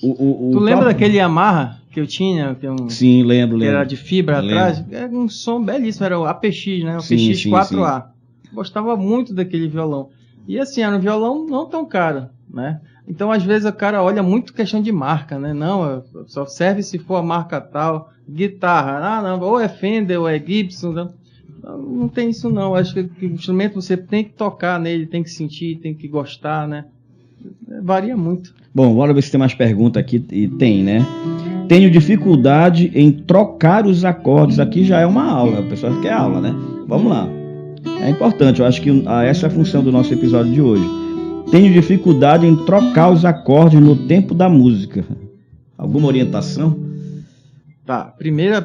Tu lembra daquele Yamaha que eu tinha? Sim, lembro. Que era de fibra atrás? Era um som belíssimo, era o APX, né? O APX 4A. Gostava muito daquele violão. E assim, era um violão não tão caro, né? Então, às vezes, o cara olha muito questão de marca, né? Não, só serve se for a marca tal. Guitarra, não, ou é Fender, ou é Gibson. Não tem isso não. Acho que o instrumento você tem que tocar nele, tem que sentir, tem que gostar, né? Varia muito. Bom, bora ver se tem mais pergunta aqui. E tem, né? Tenho dificuldade em trocar os acordes. Aqui já é uma aula, o pessoal quer aula, né? Vamos lá. É importante, eu acho que essa é a função do nosso episódio de hoje. Tenho dificuldade em trocar os acordes no tempo da música. Alguma orientação? Tá,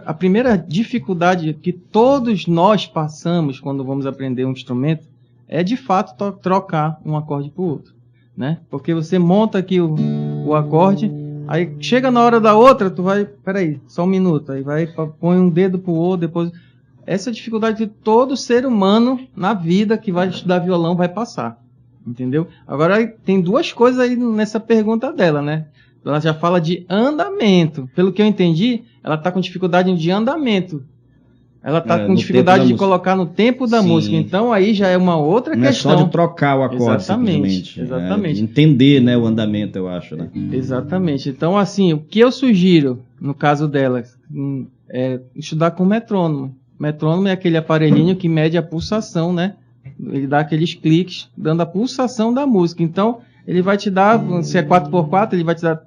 a primeira dificuldade que todos nós passamos quando vamos aprender um instrumento é de fato trocar um acorde para o outro, né? Porque você monta aqui o acorde, aí chega na hora da outra, tu vai, peraí, só um minuto, aí põe um dedo pro outro, depois... Essa é a dificuldade que todo ser humano na vida que vai estudar violão vai passar, entendeu? Agora tem duas coisas aí nessa pergunta dela, né? Ela já fala de andamento. Pelo que eu entendi, ela está com dificuldade de andamento. Ela está com dificuldade de colocar no tempo da música. Então aí já é uma outra questão. Não é só de trocar o acorde, exatamente. É de entender, né, o andamento, eu acho, né? Exatamente. Então, assim, o que eu sugiro, no caso dela, é estudar com metrônomo. Metrônomo é aquele aparelhinho que mede a pulsação, né? Ele dá aqueles cliques, dando a pulsação da música. Então, ele vai te dar, se é 4x4, ele vai te dar...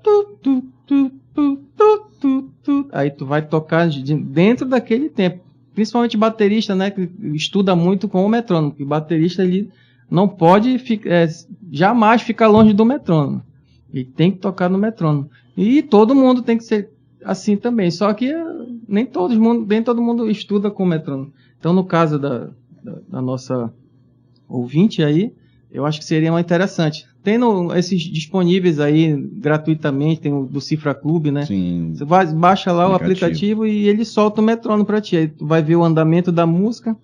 Aí tu vai tocar dentro daquele tempo. Principalmente baterista, né? Que estuda muito com o metrônomo. Porque o baterista, ele não pode jamais ficar longe do metrônomo. Ele tem que tocar no metrônomo. E todo mundo tem que ser assim também. Só que nem todo mundo estuda com o metrônomo. Então, no caso da nossa ouvinte aí, eu acho que seria mais interessante. Tem esses disponíveis aí gratuitamente, tem o do Cifra Club, né? Sim. Você baixa lá o aplicativo e ele solta o metrônomo para ti. Aí tu vai ver o andamento da música.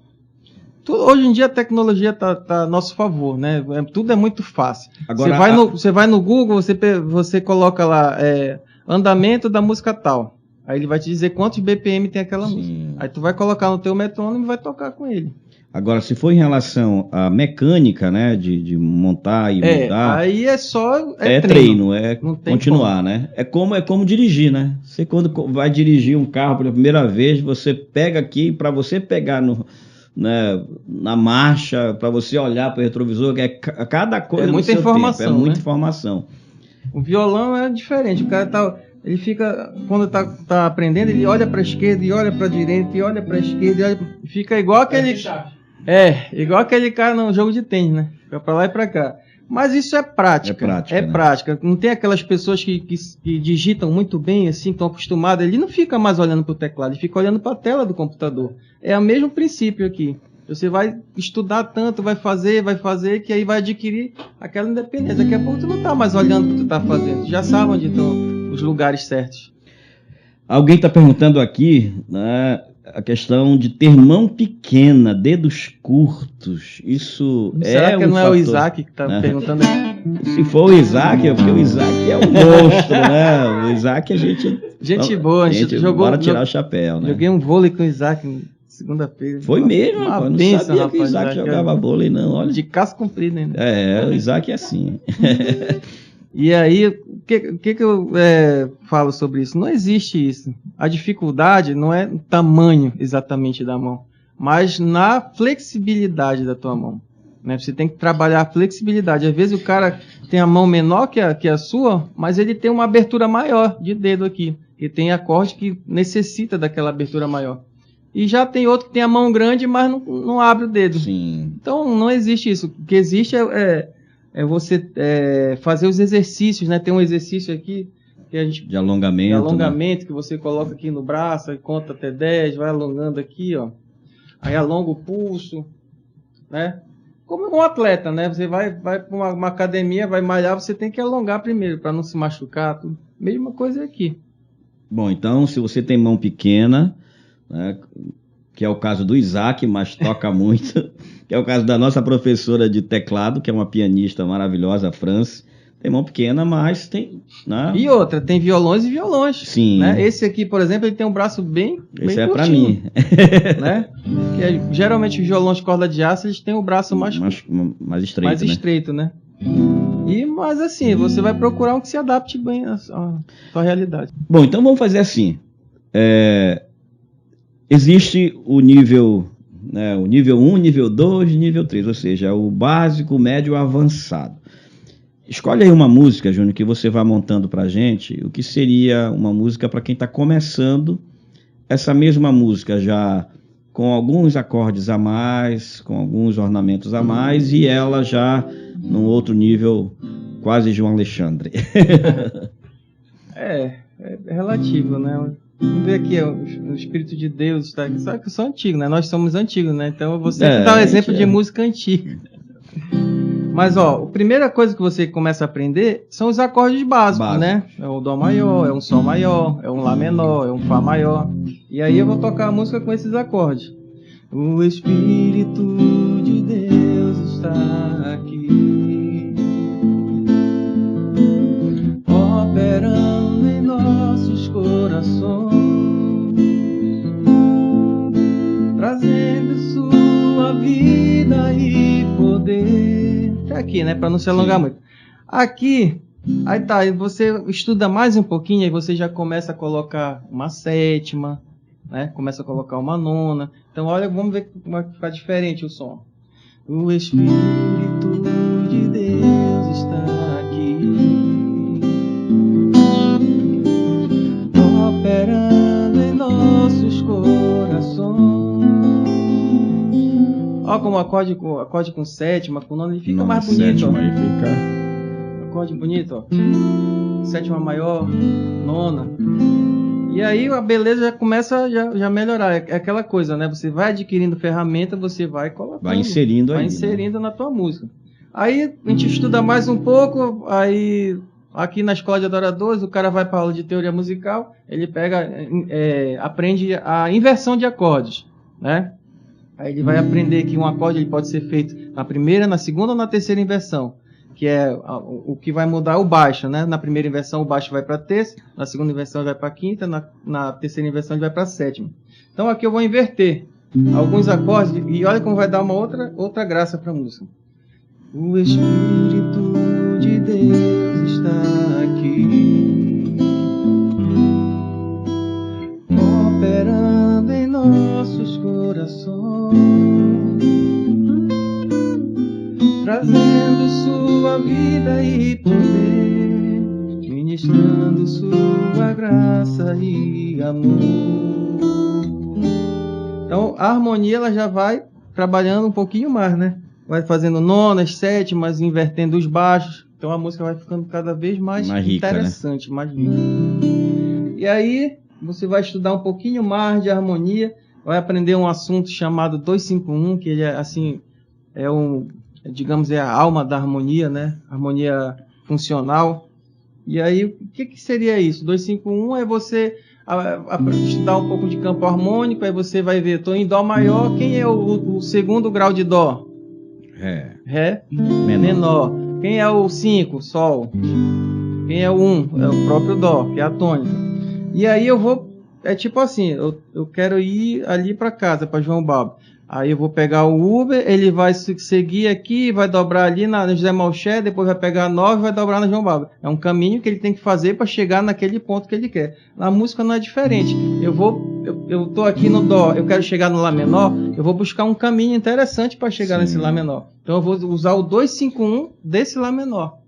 Hoje em dia a tecnologia tá a nosso favor, né? Tudo é muito fácil. Agora, você vai no Google, você coloca lá andamento da música tal. Aí ele vai te dizer quantos BPM tem aquela música. Aí tu vai colocar no teu metrônomo e vai tocar com ele. Agora, se for em relação à mecânica, né, de montar e mudar... Aí é só... treino, continuar, como. Né? É como dirigir, né? Você quando vai dirigir um carro pela primeira vez, você pega aqui, para você pegar na marcha, para você olhar para o retrovisor, que cada coisa é muita informação, tempo, muita informação. O violão é diferente, o cara ele fica, quando tá aprendendo, ele olha para a esquerda e olha para a direita e olha para a esquerda e fica igual aquele... igual aquele cara no jogo de tênis, né? Fica pra lá e pra cá. Mas isso é prática. É prática. Não tem aquelas pessoas que digitam muito bem, assim, estão acostumadas. Ele não fica mais olhando pro teclado, ele fica olhando pra tela do computador. É o mesmo princípio aqui. Você vai estudar tanto, vai fazer, que aí vai adquirir aquela independência. Daqui a pouco tu não tá mais olhando o que tu tá fazendo. Tu já sabe onde estão os lugares certos. Alguém está perguntando aqui, né, a questão de ter mão pequena, dedos curtos. Isso Será que um não é fator, o Isaac que está perguntando aqui? Se for o Isaac, é porque o Isaac é um monstro, né? O Isaac Gente boa, a gente jogou. Bora tirar o chapéu, né? Joguei um vôlei com o Isaac segunda-feira. Foi mesmo, uma rapaz. Não benção, sabia rapaz, que o Isaac jogava vôlei, não. Olha. De casco comprido ainda. O Isaac é assim. E aí, o que eu falo sobre isso? Não existe isso. A dificuldade não é o tamanho exatamente da mão, mas na flexibilidade da tua mão. Né? Você tem que trabalhar a flexibilidade. Às vezes o cara tem a mão menor que a sua, mas ele tem uma abertura maior de dedo aqui. Ele tem acorde que necessita daquela abertura maior. E já tem outro que tem a mão grande, mas não abre o dedo. Sim. Então não existe isso. O que existe é você fazer os exercícios, né? Tem um exercício aqui que a gente, de alongamento, né? Que você coloca aqui no braço, conta até 10, vai alongando aqui, ó. Aí alonga o pulso, né? Como um atleta, né? Você vai para uma academia, vai malhar, você tem que alongar primeiro para não se machucar, tudo. Mesma coisa aqui. Bom, então, se você tem mão pequena, né, que é o caso do Isaac, mas toca muito, que é o caso da nossa professora de teclado, que é uma pianista maravilhosa, a Franci. Tem mão pequena, mas tem... Né? E outra, tem violões e violões. Sim. Né? Esse aqui, por exemplo, ele tem um braço bem Esse é curtinho, para mim. Né? Geralmente os violões de corda de aço, eles têm o braço mais estreito, mais estreito, né? Mas assim, você vai procurar um que se adapte bem à sua realidade. Bom, então vamos fazer assim. Existe o nível, né, o nível 1, nível 2, nível 3, ou seja, o básico, o médio e o avançado. Escolhe aí uma música, Júnior, que você vai montando pra gente, o que seria uma música para quem está começando essa mesma música já com alguns acordes a mais, com alguns ornamentos a mais, e ela já num outro nível, quase João Alexandre. É relativo, né? Vamos ver aqui, o Espírito de Deus está aqui. Sabe que eu sou antigo, né? Nós somos antigos, né? Então você dá um exemplo de música antiga. Mas, ó, a primeira coisa que você começa a aprender são os acordes básicos, né? É o Dó maior, é um Sol maior, é um Lá menor, é um Fá maior. E aí eu vou tocar a música com esses acordes. O Espírito de Deus está aqui, operando em nossos corações, trazendo sua vida e poder. Até aqui, né? Para não se alongar muito. Aqui, aí tá, aí você estuda mais um pouquinho, aí você já começa a colocar uma sétima, né? Começa a colocar uma nona. Então, olha, vamos ver como vai ficar diferente o som. O Espírito de Deus está aqui, operando em nossos corações. Olha como acorde com sétima, com nona, ele fica mais bonito. Sétima aí fica... Acorde bonito, ó. Sétima maior, nona. E aí a beleza já começa a melhorar. É aquela coisa, né? Você vai adquirindo ferramenta, você vai colocando. Vai inserindo aí. Vai inserindo, né, na tua música. Aí a gente estuda mais um pouco, aí aqui na Escola de Adoradores, o cara vai para a aula de teoria musical, ele aprende a inversão de acordes, né? Aí ele vai aprender que um acorde ele pode ser feito na primeira, na segunda ou na terceira inversão, que é o que vai mudar o baixo, né? Na primeira inversão o baixo vai para a terça, na segunda inversão ele vai para a quinta, na terceira inversão ele vai para a sétima. Então aqui eu vou inverter alguns acordes e olha como vai dar uma outra graça para a música. O Espírito de Deus está aqui, operando em nossos corações, trazendo sua vida e poder, ministrando sua graça e amor. Então a harmonia ela já vai trabalhando um pouquinho mais, né? Vai fazendo nonas, sétimas, invertendo os baixos. Então a música vai ficando cada vez mais rica, interessante, né? Mais rica. E aí você vai estudar um pouquinho mais de harmonia. vai aprender um assunto chamado 251, que ele é assim, digamos, é a alma da harmonia, né? Harmonia funcional. E aí, o que seria isso? 251 é você estudar um pouco de campo harmônico, aí você vai ver, estou em Dó maior, quem é o segundo grau de Dó? Ré menor. Quem é o 5? Sol. Quem é o 1? É o próprio Dó, que é a tônica. E aí eu vou, é tipo assim, eu quero ir ali para casa, para João Babo. Aí eu vou pegar o Uber, ele vai seguir aqui, vai dobrar ali na José Malché, depois vai pegar a 9 e vai dobrar na João Babo. É um caminho que ele tem que fazer para chegar naquele ponto que ele quer. Na música não é diferente. Eu tô aqui no Dó, eu quero chegar no Lá menor, eu vou buscar um caminho interessante para chegar nesse Lá menor. Então eu vou usar o 251 desse Lá menor,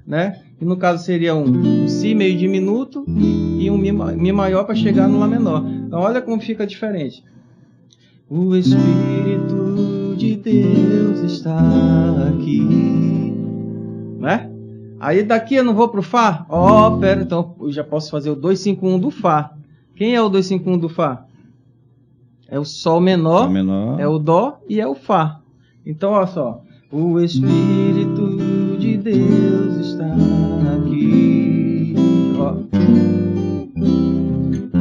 né? Que no caso seria um Si meio diminuto e um Mi maior para chegar no Lá menor. Então olha como fica diferente. O Espírito de Deus está aqui, né? Aí daqui eu não vou pro Fá? Pera, então eu já posso fazer o 251 do Fá. Quem é o 251 do Fá? É o Sol menor, é o Dó e é o Fá. Então olha só, o Espírito de Deus está aqui,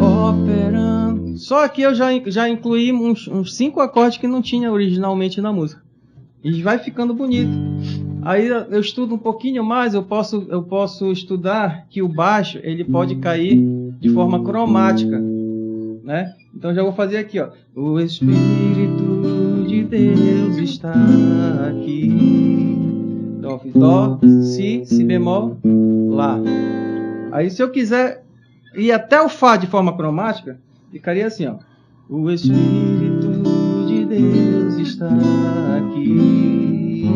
operando. Só que eu já incluí uns 5 acordes que não tinha originalmente na música. E vai ficando bonito. Aí eu estudo um pouquinho mais, eu posso estudar que o baixo ele pode cair de forma cromática, né? Então já vou fazer aqui, ó. O Espírito de Deus está aqui. Então eu fiz Dó, Si bemol, Lá. Aí se eu quiser ir até o Fá de forma cromática, ficaria assim, ó. O Espírito de Deus está aqui,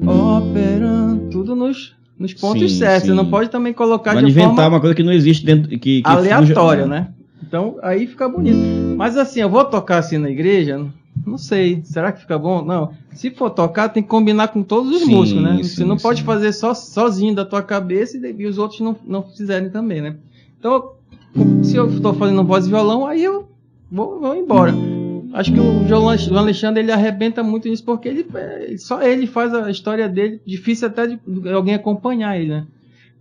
operando, tudo nos pontos certos. Você não pode também colocar de inventar forma uma coisa que não existe dentro, que aleatória, né? Então aí fica bonito. Mas assim, eu vou tocar assim na igreja, não sei, será que fica bom? Não. Se for tocar, tem que combinar com todos os músicos, né? Você não pode fazer sozinho da tua cabeça e os outros não fizerem também, né? Então, se eu estou fazendo voz e violão, aí eu vou embora. Acho que o João Alexandre ele arrebenta muito nisso, porque só ele faz a história dele, difícil até de alguém acompanhar ele, né?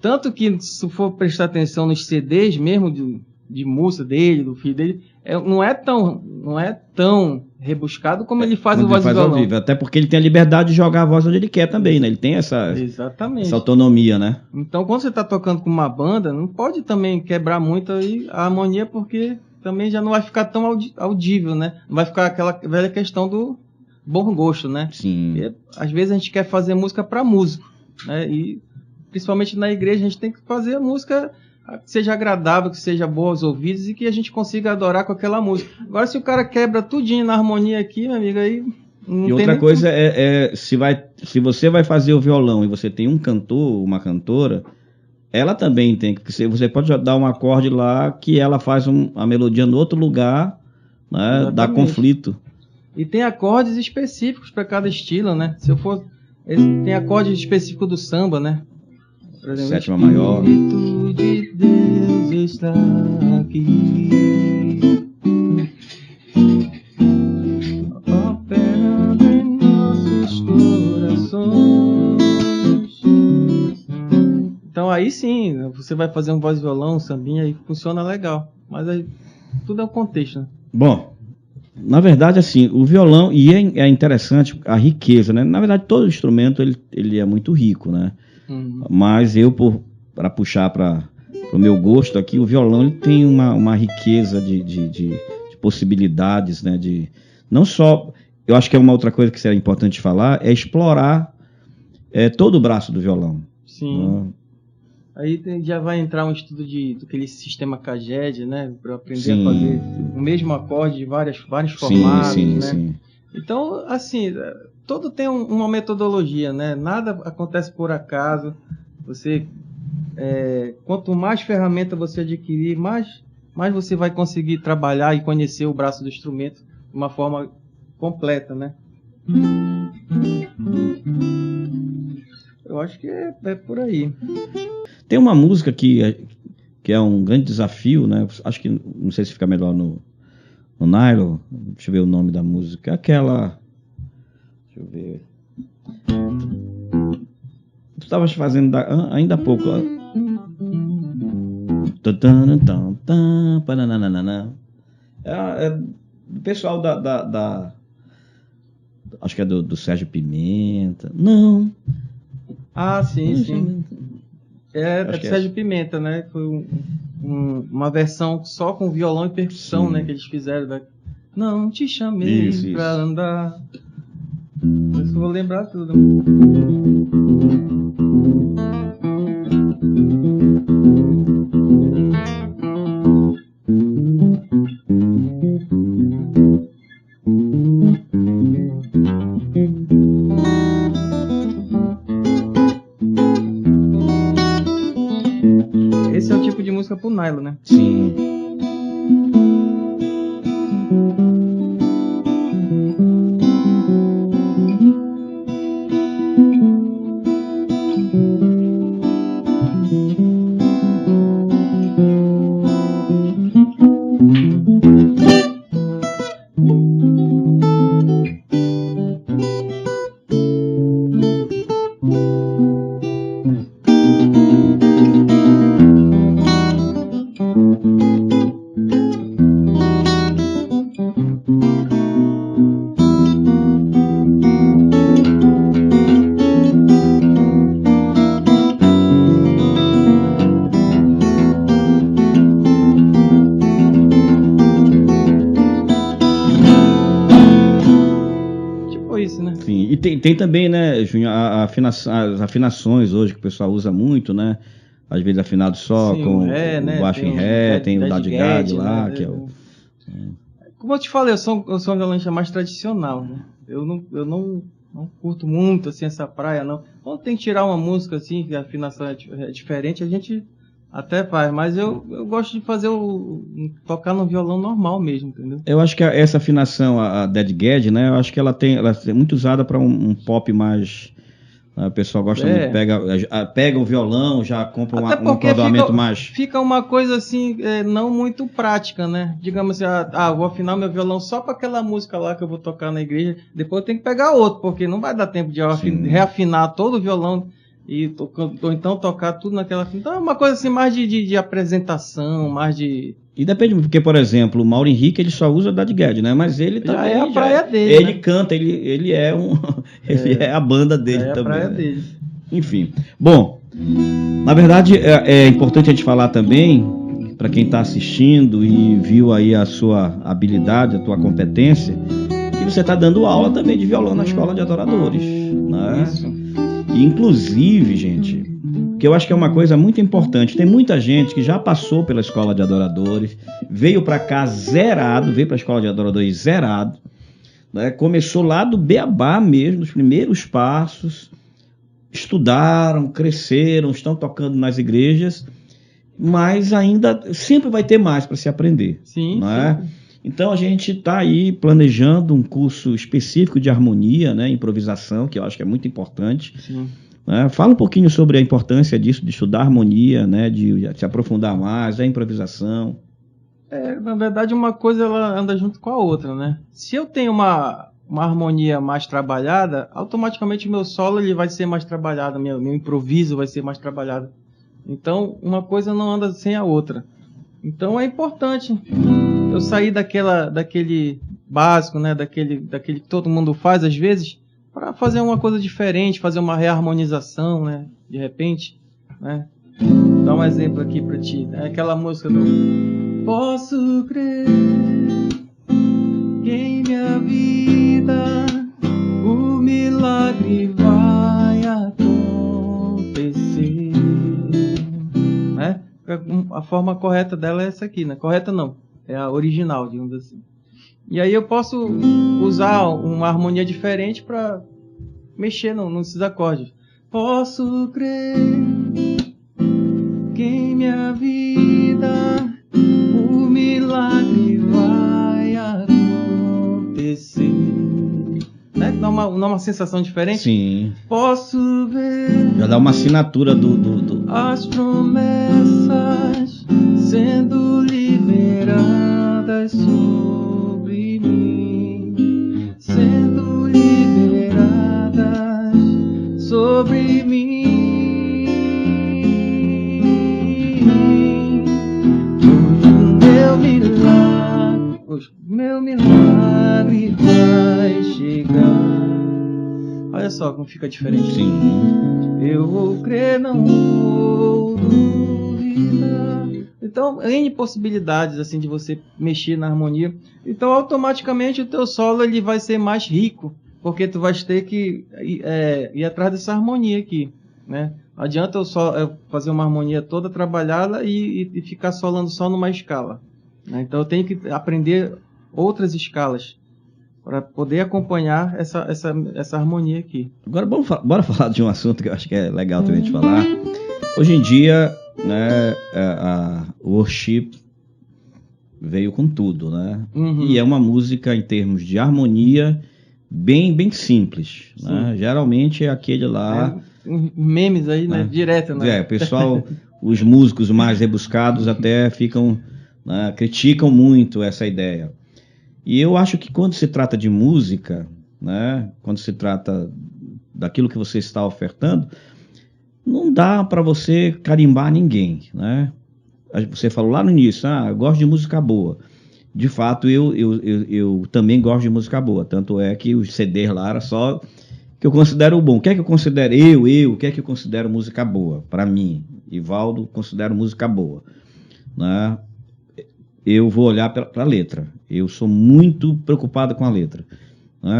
Tanto que, se for prestar atenção nos CDs mesmo de música dele, do filho dele, não é tão rebuscado como ele faz o voz e violão. Ao vivo, até porque ele tem a liberdade de jogar a voz onde ele quer também, né? Ele tem essa autonomia, né? Então, quando você está tocando com uma banda, não pode também quebrar muito aí a harmonia, porque também já não vai ficar tão audível, né? Não vai ficar aquela velha questão do bom gosto, né? Sim. E, às vezes a gente quer fazer música para músico, né? E principalmente na igreja a gente tem que fazer a música que seja agradável, que seja boa aos ouvidos e que a gente consiga adorar com aquela música. Agora, se o cara quebra tudinho na harmonia aqui, meu amigo, aí não tem. E outra coisa se você vai fazer o violão e você tem um cantor, uma cantora, ela também tem que ser. Você pode dar um acorde lá que ela faz a melodia no outro lugar, né? Dá conflito. E tem acordes específicos para cada estilo, né? Se eu for, tem acorde específico do samba, né? Por exemplo, sétima maior. O Espírito de Deus está aqui, operando em nossos corações. Então aí sim, você vai fazer um voz e violão, um sambinha, e funciona legal. Mas aí tudo é o contexto, né? Bom, na verdade, assim, o violão, e é interessante a riqueza, né? Na verdade, todo instrumento ele é muito rico, né? Mas para puxar para o meu gosto aqui, o violão ele tem uma riqueza de possibilidades, né? Não só, eu acho que é uma outra coisa que seria importante falar, é explorar todo o braço do violão. Sim. Aí já vai entrar um estudo daquele sistema Caged, né? Para aprender a fazer o mesmo acorde de vários formatos, né? Sim. Então, assim, todo tem uma metodologia, né? Nada acontece por acaso. Você, quanto mais ferramenta você adquirir, mais você vai conseguir trabalhar e conhecer o braço do instrumento de uma forma completa, né? Eu acho que é por aí. Tem uma música que que é um grande desafio, né? Acho que, não sei se fica melhor no nylon. Deixa eu ver o nome da música. Aquela... Deixa eu ver. Tu estavas fazendo ainda há pouco. É do pessoal acho que é do Sérgio Pimenta. Não. Ah, sim. É do que Sérgio Pimenta, né? Foi uma versão só com violão e percussão, sim, né? Que eles fizeram. Não te chamei pra andar. Isso eu vou lembrar tudo. Esse é o tipo de música pro nylon, né? Sim. E tem também, né, Júnior, as afinações hoje que o pessoal usa muito, né? Às vezes afinado só Sim, com ré, o né? baixo em ré, tem o dadgad lá, né? que é o... Como eu te falei, eu sou um violonista mais tradicional, né? Eu não curto muito, assim, essa praia, não. Quando tem que tirar uma música, assim, que a afinação é diferente, a gente até faz, mas eu gosto de fazer tocar no violão normal mesmo, entendeu? Eu acho que essa afinação, a dadgad, né? Eu acho que ela é muito usada para um pop mais... O pessoal gosta muito, pega o violão, já compra um acordoamento mais... Fica uma coisa assim, não muito prática, né? Digamos assim, vou afinar meu violão só para aquela música lá que eu vou tocar na igreja, depois eu tenho que pegar outro, porque não vai dar tempo de reafinar todo o violão ou então tocar tudo naquela... Então é uma coisa assim mais de apresentação, mais de... E depende, porque, por exemplo, o Mauro Henrique, ele só usa dadgad, né? Mas ele também... Já é a praia dele, ele né? canta, ele é ele é a banda dele já é também. A praia né? dele. Enfim. Bom, na verdade, é importante a gente falar também, para quem está assistindo e viu aí a sua habilidade, a tua competência, que você está dando aula também de violão na escola de adoradores, né? Isso. E, inclusive, gente... que eu acho que é uma coisa muito importante. Tem muita gente que já passou pela escola de adoradores, veio para cá zerado, veio para a escola de adoradores zerado, né? Começou lá do beabá mesmo, nos primeiros passos, estudaram, cresceram, estão tocando nas igrejas, mas ainda sempre vai ter mais para se aprender. Sim, né? Então a gente está aí planejando um curso específico de harmonia, né? Improvisação, que eu acho que é muito importante. Sim. Fala um pouquinho sobre a importância disso, de estudar harmonia, né, de se aprofundar mais, da improvisação. Na verdade, uma coisa ela anda junto com a outra, né? Se eu tenho uma harmonia mais trabalhada, automaticamente o meu solo ele vai ser mais trabalhado, meu improviso vai ser mais trabalhado. Então, uma coisa não anda sem a outra. Então, é importante eu sair daquele básico, né, daquele que todo mundo faz às vezes, para fazer uma coisa diferente, fazer uma reharmonização, né? De repente, né? Vou dar um exemplo aqui para ti. É aquela música do Posso crer que em minha vida o milagre vai acontecer, né? A forma correta dela é essa aqui, né? Correta não, é a original, digamos assim. E aí eu posso usar uma harmonia diferente para mexer nesses acordes. Posso crer que em minha vida o milagre vai acontecer. Né? Dá uma sensação diferente? Sim. Posso ver. Já dá uma assinatura do... As promessas como fica diferente. Sim. Eu vou crer, não vou duvidar. Então, N possibilidades assim de você mexer na harmonia. Então, automaticamente o teu solo ele vai ser mais rico, porque tu vai ter que ir atrás dessa harmonia aqui, né? Não adianta eu fazer uma harmonia toda trabalhada e ficar solando só numa escala, né? Então, eu tenho que aprender outras escalas para poder acompanhar essa harmonia aqui. Agora, bora falar de um assunto que eu acho que é legal também de falar. Hoje em dia, né, o worship veio com tudo, né? Uhum. E é uma música, em termos de harmonia, bem simples, né? Geralmente é aquele lá... memes aí, né? Direto, né? O pessoal, os músicos mais rebuscados até ficam, né, criticam muito essa ideia. E eu acho que quando se trata de música, né, quando se trata daquilo que você está ofertando, não dá para você carimbar ninguém, né? Você falou lá no início, eu gosto de música boa. De fato, eu também gosto de música boa. Tanto é que os CDs lá era só que eu considero bom. O que é que eu considero? O que é que eu considero música boa? Para mim, Ivaldo, considero música boa, né? Eu vou olhar para a letra. Eu sou muito preocupado com a letra.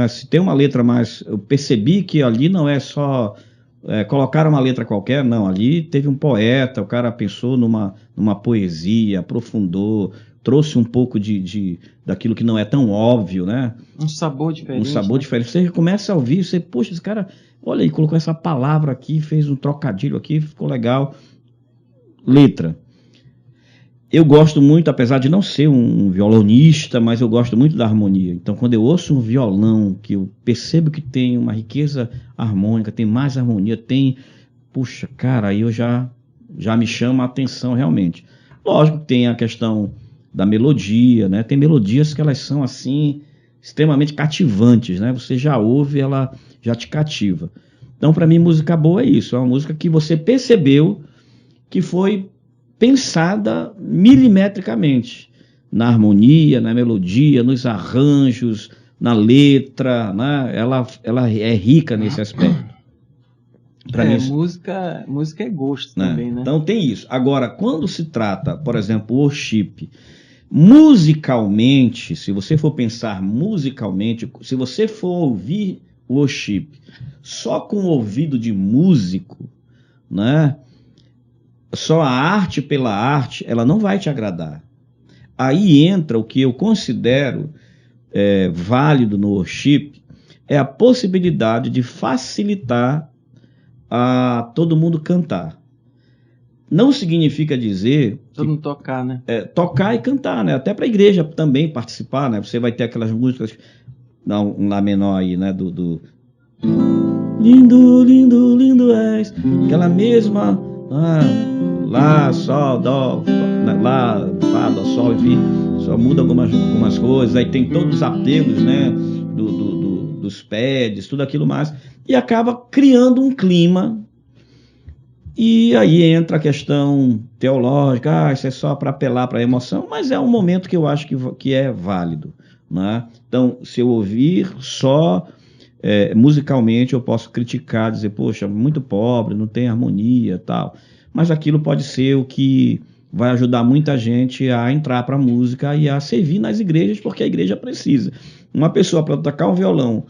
Se tem uma letra mais... Eu percebi que ali não é só... colocar uma letra qualquer, não. Ali teve um poeta, o cara pensou numa poesia, aprofundou, trouxe um pouco daquilo que não é tão óbvio, né? Um sabor diferente. Um sabor diferente. Você começa a ouvir, você, poxa, esse cara, olha aí, colocou essa palavra aqui, fez um trocadilho aqui, ficou legal. Letra. Eu gosto muito, apesar de não ser um violonista, mas eu gosto muito da harmonia. Então, quando eu ouço um violão, que eu percebo que tem uma riqueza harmônica, tem mais harmonia, puxa, cara, aí eu já me chama a atenção realmente. Lógico que tem a questão da melodia, né? Tem melodias que elas são, assim, extremamente cativantes, né? Você já ouve, ela já te cativa. Então, para mim, música boa é isso. É uma música que você percebeu que foi pensada milimetricamente na harmonia, na melodia, nos arranjos, na letra, né? Ela é rica nesse aspecto. Música é gosto também, né? Então tem isso. Agora, quando se trata, por exemplo, worship, musicalmente, se você for pensar musicalmente, se você for ouvir worship só com o ouvido de músico, né? Só a arte pela arte, ela não vai te agradar. Aí entra o que eu considero válido no worship, é a possibilidade de facilitar a todo mundo cantar. Não significa dizer... Todo mundo tocar, né? Tocar e cantar, né? Até para a igreja também participar, né? Você vai ter aquelas músicas, um Lá menor aí, né? Do lindo, lindo, lindo és. Aquela mesma... Lá, Sol, Dó, Lá, Fá, Dó, Sol, enfim, só muda algumas coisas, aí tem todos os apelos, né, dos pads, tudo aquilo mais, e acaba criando um clima, e aí entra a questão teológica, isso é só para apelar para a emoção, mas é um momento que eu acho que é válido, né? Então, se eu ouvir só... musicalmente eu posso criticar, dizer, poxa, muito pobre, não tem harmonia e tal, mas aquilo pode ser o que vai ajudar muita gente a entrar para a música e a servir nas igrejas, porque a igreja precisa. Uma pessoa para tocar um violão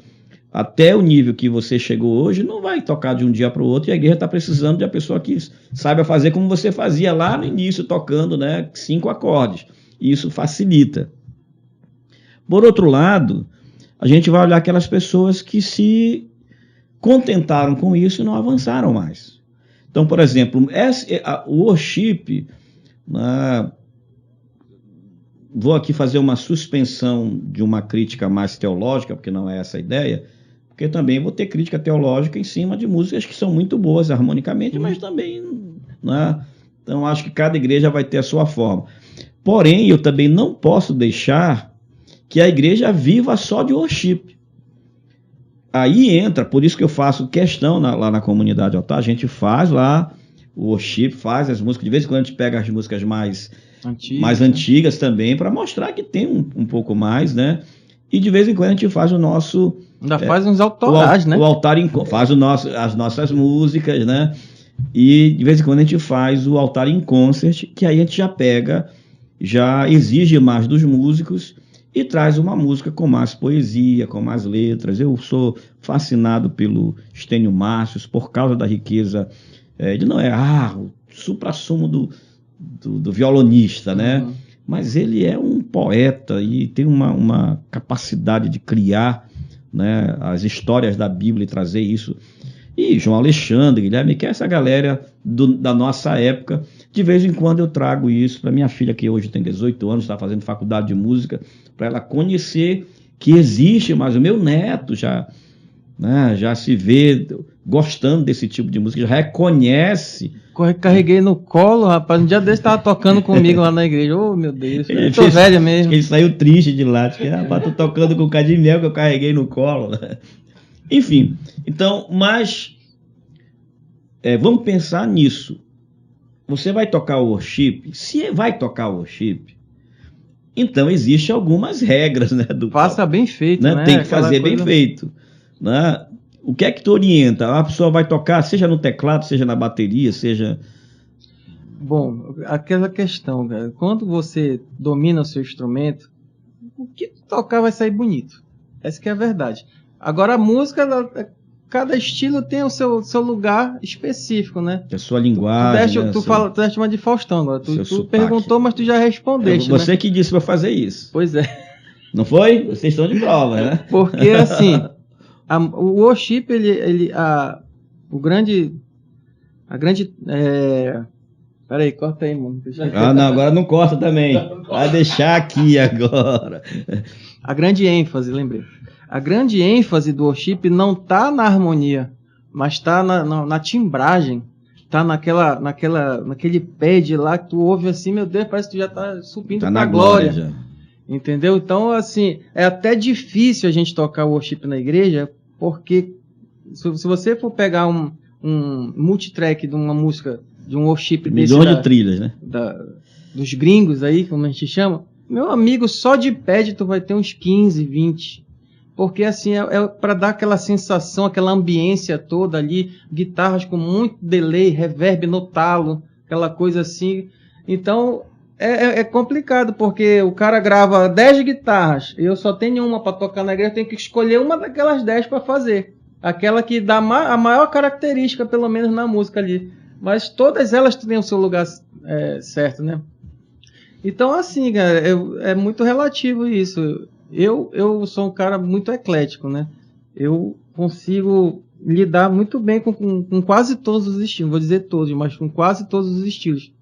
até o nível que você chegou hoje, não vai tocar de um dia para o outro, e a igreja está precisando de uma pessoa que saiba fazer como você fazia lá no início, tocando, né, 5 acordes, e isso facilita. Por outro lado, a gente vai olhar aquelas pessoas que se contentaram com isso e não avançaram mais. Então, por exemplo, o worship, vou aqui fazer uma suspensão de uma crítica mais teológica, porque não é essa a ideia, porque também vou ter crítica teológica em cima de músicas que são muito boas harmonicamente, mas também, né? Então, acho que cada igreja vai ter a sua forma. Porém, eu também não posso deixar que a igreja viva só de worship. Aí entra, por isso que eu faço questão lá na comunidade altar, a gente faz lá o worship, faz as músicas, de vez em quando a gente pega as músicas mais antigas também, para mostrar que tem um pouco mais, né? E de vez em quando a gente faz o nosso... Ainda faz uns autorais, né? O altar faz as nossas músicas, né? E de vez em quando a gente faz o altar em concert, que aí a gente já exige mais dos músicos e traz uma música com mais poesia, com mais letras. Eu sou fascinado pelo Estênio Márcios por causa da riqueza de não o suprassumo do violonista, né? Uhum. Mas ele é um poeta e tem uma capacidade de criar, né, as histórias da Bíblia e trazer isso. E João Alexandre, Guilherme, que é essa galera da nossa época. De vez em quando eu trago isso para minha filha, que hoje tem 18 anos, está fazendo faculdade de música, para ela conhecer que existe, mas o meu neto já se vê gostando desse tipo de música, já reconhece. Carreguei no colo, rapaz. Um dia desse estava tocando comigo lá na igreja. Oh, meu Deus, eu tô velho mesmo. Ele saiu triste de lá. Disse que, rapaz, tô tocando com o cadinho mel que eu carreguei no colo. Enfim, então, mas vamos pensar nisso. Você vai tocar o worship? Se vai tocar o worship, então existem algumas regras, né? Faça bem feito, né? Tem que fazer bem feito, né? O que é que tu orienta? A pessoa vai tocar, seja no teclado, seja na bateria, seja... Bom, aquela questão, cara, quando você domina o seu instrumento, o que tu tocar vai sair bonito. Essa que é a verdade. Agora a música, cada estilo tem o seu lugar específico, né? A sua linguagem. Tu deste uma de Faustão agora. Tu perguntou, mas tu já respondeste. Você, né? Que disse pra fazer isso. Pois é. Não foi? Vocês estão de prova, né? Porque assim, o worship, peraí, corta aí, mano. Não, agora não corta também. Vai deixar aqui agora. A grande ênfase, lembrei. A grande ênfase do worship não está na harmonia, mas está na timbragem. Está naquele pad lá que tu ouve assim, meu Deus, parece que tu já está subindo para a glória. Já. Entendeu? Então, assim, é até difícil a gente tocar o worship na igreja, porque se você for pegar um multitrack de uma música, de um worship desse... Milhões de trilhas, né? Dos gringos aí, como a gente chama, meu amigo, só de pad tu vai ter uns 15, 20. Porque assim, é para dar aquela sensação, aquela ambiência toda ali, guitarras com muito delay, reverb no talo, aquela coisa assim. Então, é complicado, porque o cara grava 10 guitarras, e eu só tenho uma para tocar na igreja, eu tenho que escolher uma daquelas 10 para fazer. Aquela que dá a maior característica, pelo menos na música ali. Mas todas elas têm o seu lugar certo, né? Então, assim, cara, é muito relativo isso. Eu sou um cara muito eclético, né? Eu consigo lidar muito bem com quase todos os estilos. Vou dizer todos, mas com quase todos os estilos.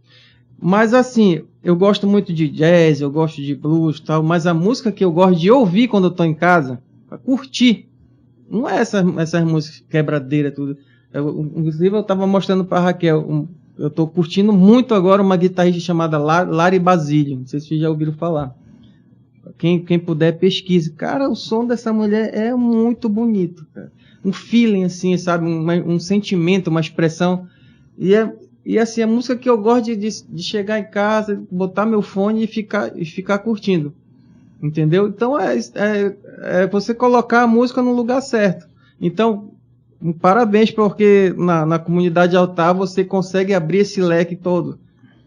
Mas assim, eu gosto muito de jazz, eu gosto de blues e tal, mas a música que eu gosto de ouvir quando eu tô em casa, pra curtir, não é essas músicas quebradeiras, tudo. Inclusive eu tava mostrando pra Raquel, eu tô curtindo muito agora uma guitarrista chamada Lari Basílio, não sei se vocês já ouviram falar. Quem puder, pesquise. Cara, o som dessa mulher é muito bonito, cara. Um feeling, assim, sabe? Um sentimento, uma expressão. E assim, a música que eu gosto de chegar em casa, botar meu fone e ficar curtindo. Entendeu? Então, é você colocar a música no lugar certo. Então, parabéns, porque na comunidade altar você consegue abrir esse leque todo.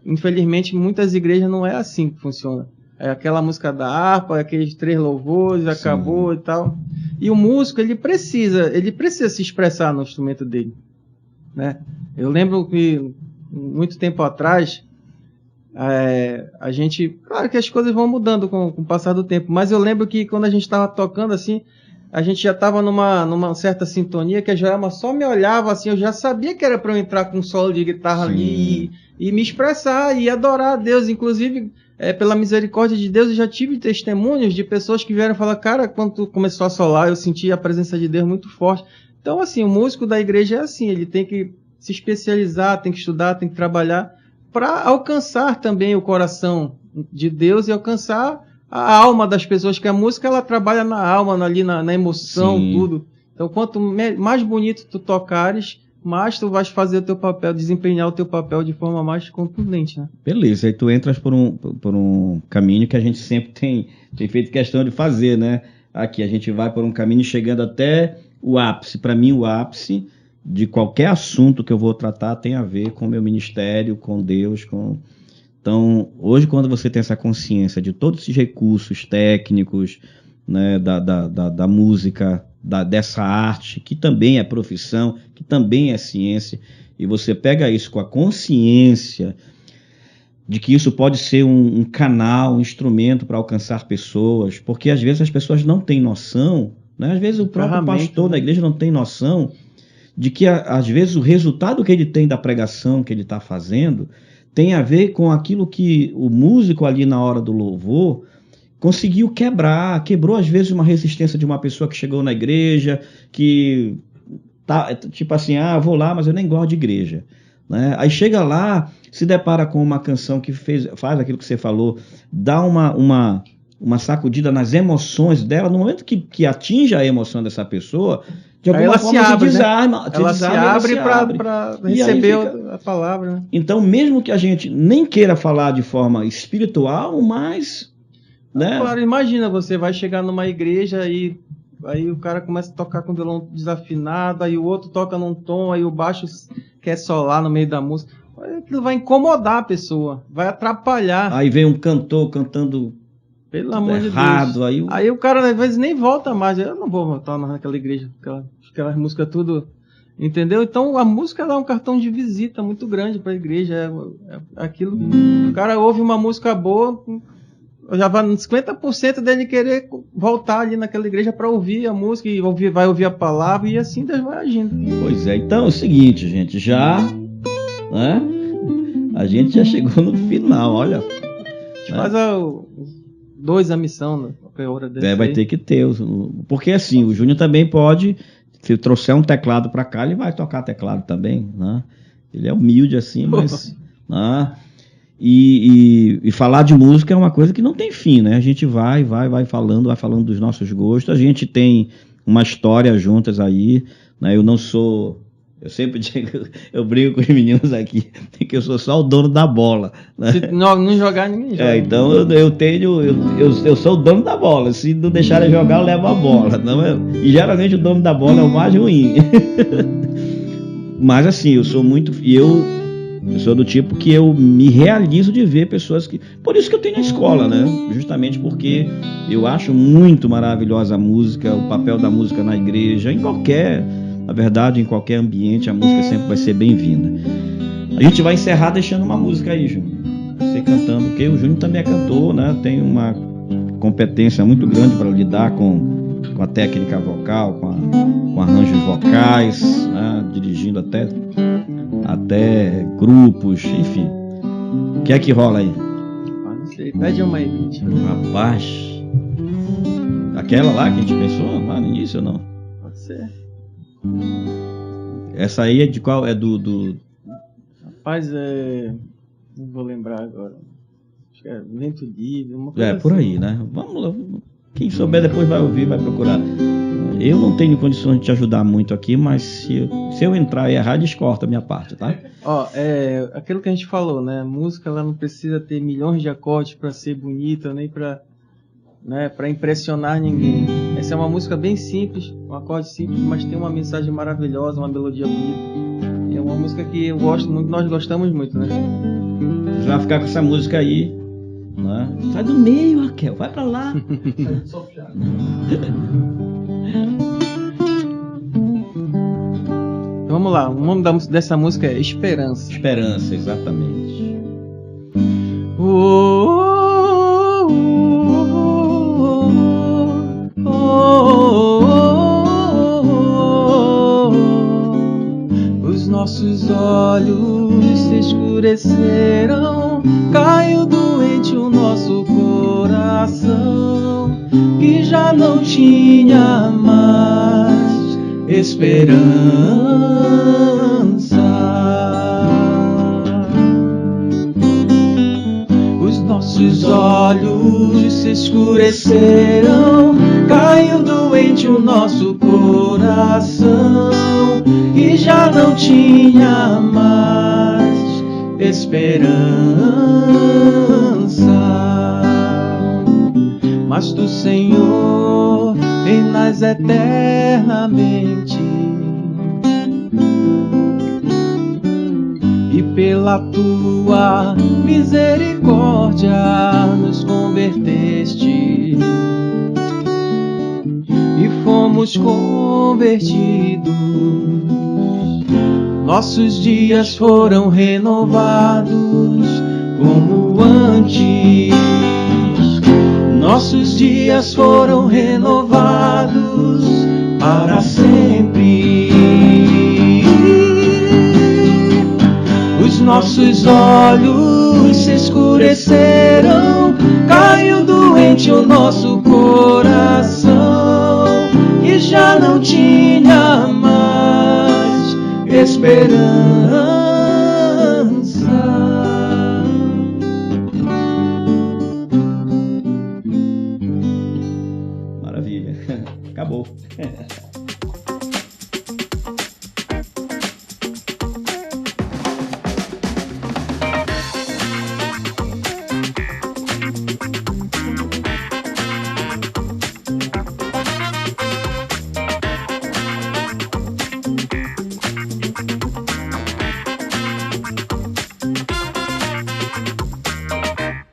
Infelizmente, muitas igrejas não é assim que funciona. É aquela música da harpa, aqueles 3 louvores, sim, acabou e tal. E o músico, ele precisa se expressar no instrumento dele, né? Eu lembro que, muito tempo atrás, a gente... Claro que as coisas vão mudando com o passar do tempo, mas eu lembro que quando a gente estava tocando assim, a gente já estava numa certa sintonia, que a Joelma só me olhava assim, eu já sabia que era para eu entrar com um solo de guitarra, sim, ali e me expressar e adorar a Deus. Inclusive, pela misericórdia de Deus, eu já tive testemunhos de pessoas que vieram falar, cara, quando tu começou a solar, eu senti a presença de Deus muito forte. Então, assim, o músico da igreja é assim, ele tem que se especializar, tem que estudar, tem que trabalhar para alcançar também o coração de Deus e alcançar a alma das pessoas, que a música ela trabalha na alma, ali na emoção, sim, tudo. Então, quanto mais bonito tu tocares, mais tu vais fazer o teu papel, desempenhar o teu papel de forma mais contundente, né? Beleza, aí tu entras por um caminho que a gente sempre tem feito questão de fazer, né? aqui, a gente vai por um caminho chegando até o ápice. Para mim, o ápice de qualquer assunto que eu vou tratar tem a ver com o meu ministério, com Deus, com... Então, hoje, quando você tem essa consciência de todos esses recursos técnicos, né, da música, dessa arte, que também é profissão, que também é ciência, e você pega isso com a consciência de que isso pode ser um canal, um instrumento para alcançar pessoas, porque às vezes as pessoas não têm noção, né? Às vezes o próprio pastor da igreja não tem noção de que, às vezes, o resultado que ele tem da pregação que ele está fazendo tem a ver com aquilo que o músico ali na hora do louvor conseguiu quebrou às vezes uma resistência de uma pessoa que chegou na igreja, que tá tipo assim, vou lá, mas eu nem gosto de igreja, né? Aí chega lá, se depara com uma canção que faz aquilo que você falou, dá uma sacudida nas emoções dela, no momento que atinge a emoção dessa pessoa, de alguma forma ela se abre, desarma, né? Ela se abre para receber a palavra. Né? Então, mesmo que a gente nem queira falar de forma espiritual, mas... Né? Claro, imagina, você vai chegar numa igreja e aí o cara começa a tocar com violão desafinado, aí o outro toca num tom, aí o baixo quer solar no meio da música. Aquilo vai incomodar a pessoa, vai atrapalhar. Aí vem um cantor cantando... Pelo amor de Deus. Aí o cara às vezes nem volta mais. Eu não vou voltar mais naquela igreja. Aquelas músicas tudo. Entendeu? Então a música dá um cartão de visita muito grande para a igreja. É aquilo. O cara ouve uma música boa, já vai nos 50% dele querer voltar ali naquela igreja para ouvir a música e vai ouvir a palavra e assim Deus vai agindo. Pois é. Então é o seguinte, gente. Né? A gente já chegou no final. Olha. A gente faz a missão, né? Qualquer hora desse vai ter que ter. Porque assim, o Júnior também pode, se trouxer um teclado para cá, ele vai tocar teclado também, né? Ele é humilde assim, mas... né? E falar de música é uma coisa que não tem fim, né? A gente vai falando dos nossos gostos. A gente tem uma história juntas aí, né? Eu sempre digo, eu brigo com os meninos aqui, que eu sou só o dono da bola. Né? Se não jogar, ninguém joga. Então eu sou o dono da bola. Se não deixarem jogar, eu levo a bola. E geralmente o dono da bola é o mais ruim. Mas assim, eu sou muito... Eu sou do tipo que eu me realizo de ver pessoas que... Por isso que eu tenho a escola, né? Justamente porque eu acho muito maravilhosa a música, o papel da música na igreja, na verdade, em qualquer ambiente, a música sempre vai ser bem-vinda. A gente vai encerrar deixando uma música aí, Júnior. Você cantando, porque o Júnior também é cantor, né? Tem uma competência muito grande para lidar com a técnica vocal, com arranjos vocais, né? Dirigindo até grupos, enfim. O que é que rola aí? Não sei, pede uma aí. Rapaz, aquela lá que a gente pensou lá no início ou não? Pode ser. Essa aí é de qual? É do... Rapaz, não vou lembrar agora. Acho que é Vento Livre, uma coisa por aí, né? Vamos lá. Quem souber depois vai ouvir, vai procurar. Eu não tenho condições de te ajudar muito aqui, mas se eu entrar e errar, descorta a minha parte, tá? Aquilo que a gente falou, né? A música, ela não precisa ter milhões de acordes para ser bonita, nem para impressionar ninguém. Essa é uma música bem simples, um acorde simples, mas tem uma mensagem maravilhosa, uma melodia bonita. É uma música que eu gosto muito, nós gostamos muito, né? Você vai ficar com essa música aí, né? Sai do meio, Raquel, vai pra lá. Então, vamos lá, o nome dessa música é Esperança. Esperança, exatamente. Os nossos olhos se escureceram, caiu doente o nosso coração, que já não tinha mais esperança. Os nossos olhos se escureceram, caiu doente o nosso coração, que já não tinha mais esperança. Mas do Senhor viverás eternamente. E pela tua misericórdia nos converteste e fomos convertidos. Nossos dias foram renovados como antes. Nossos dias foram renovados para sempre. Os nossos olhos se escureceram, caiu doente o nosso coração, e já não tinha mais esperança.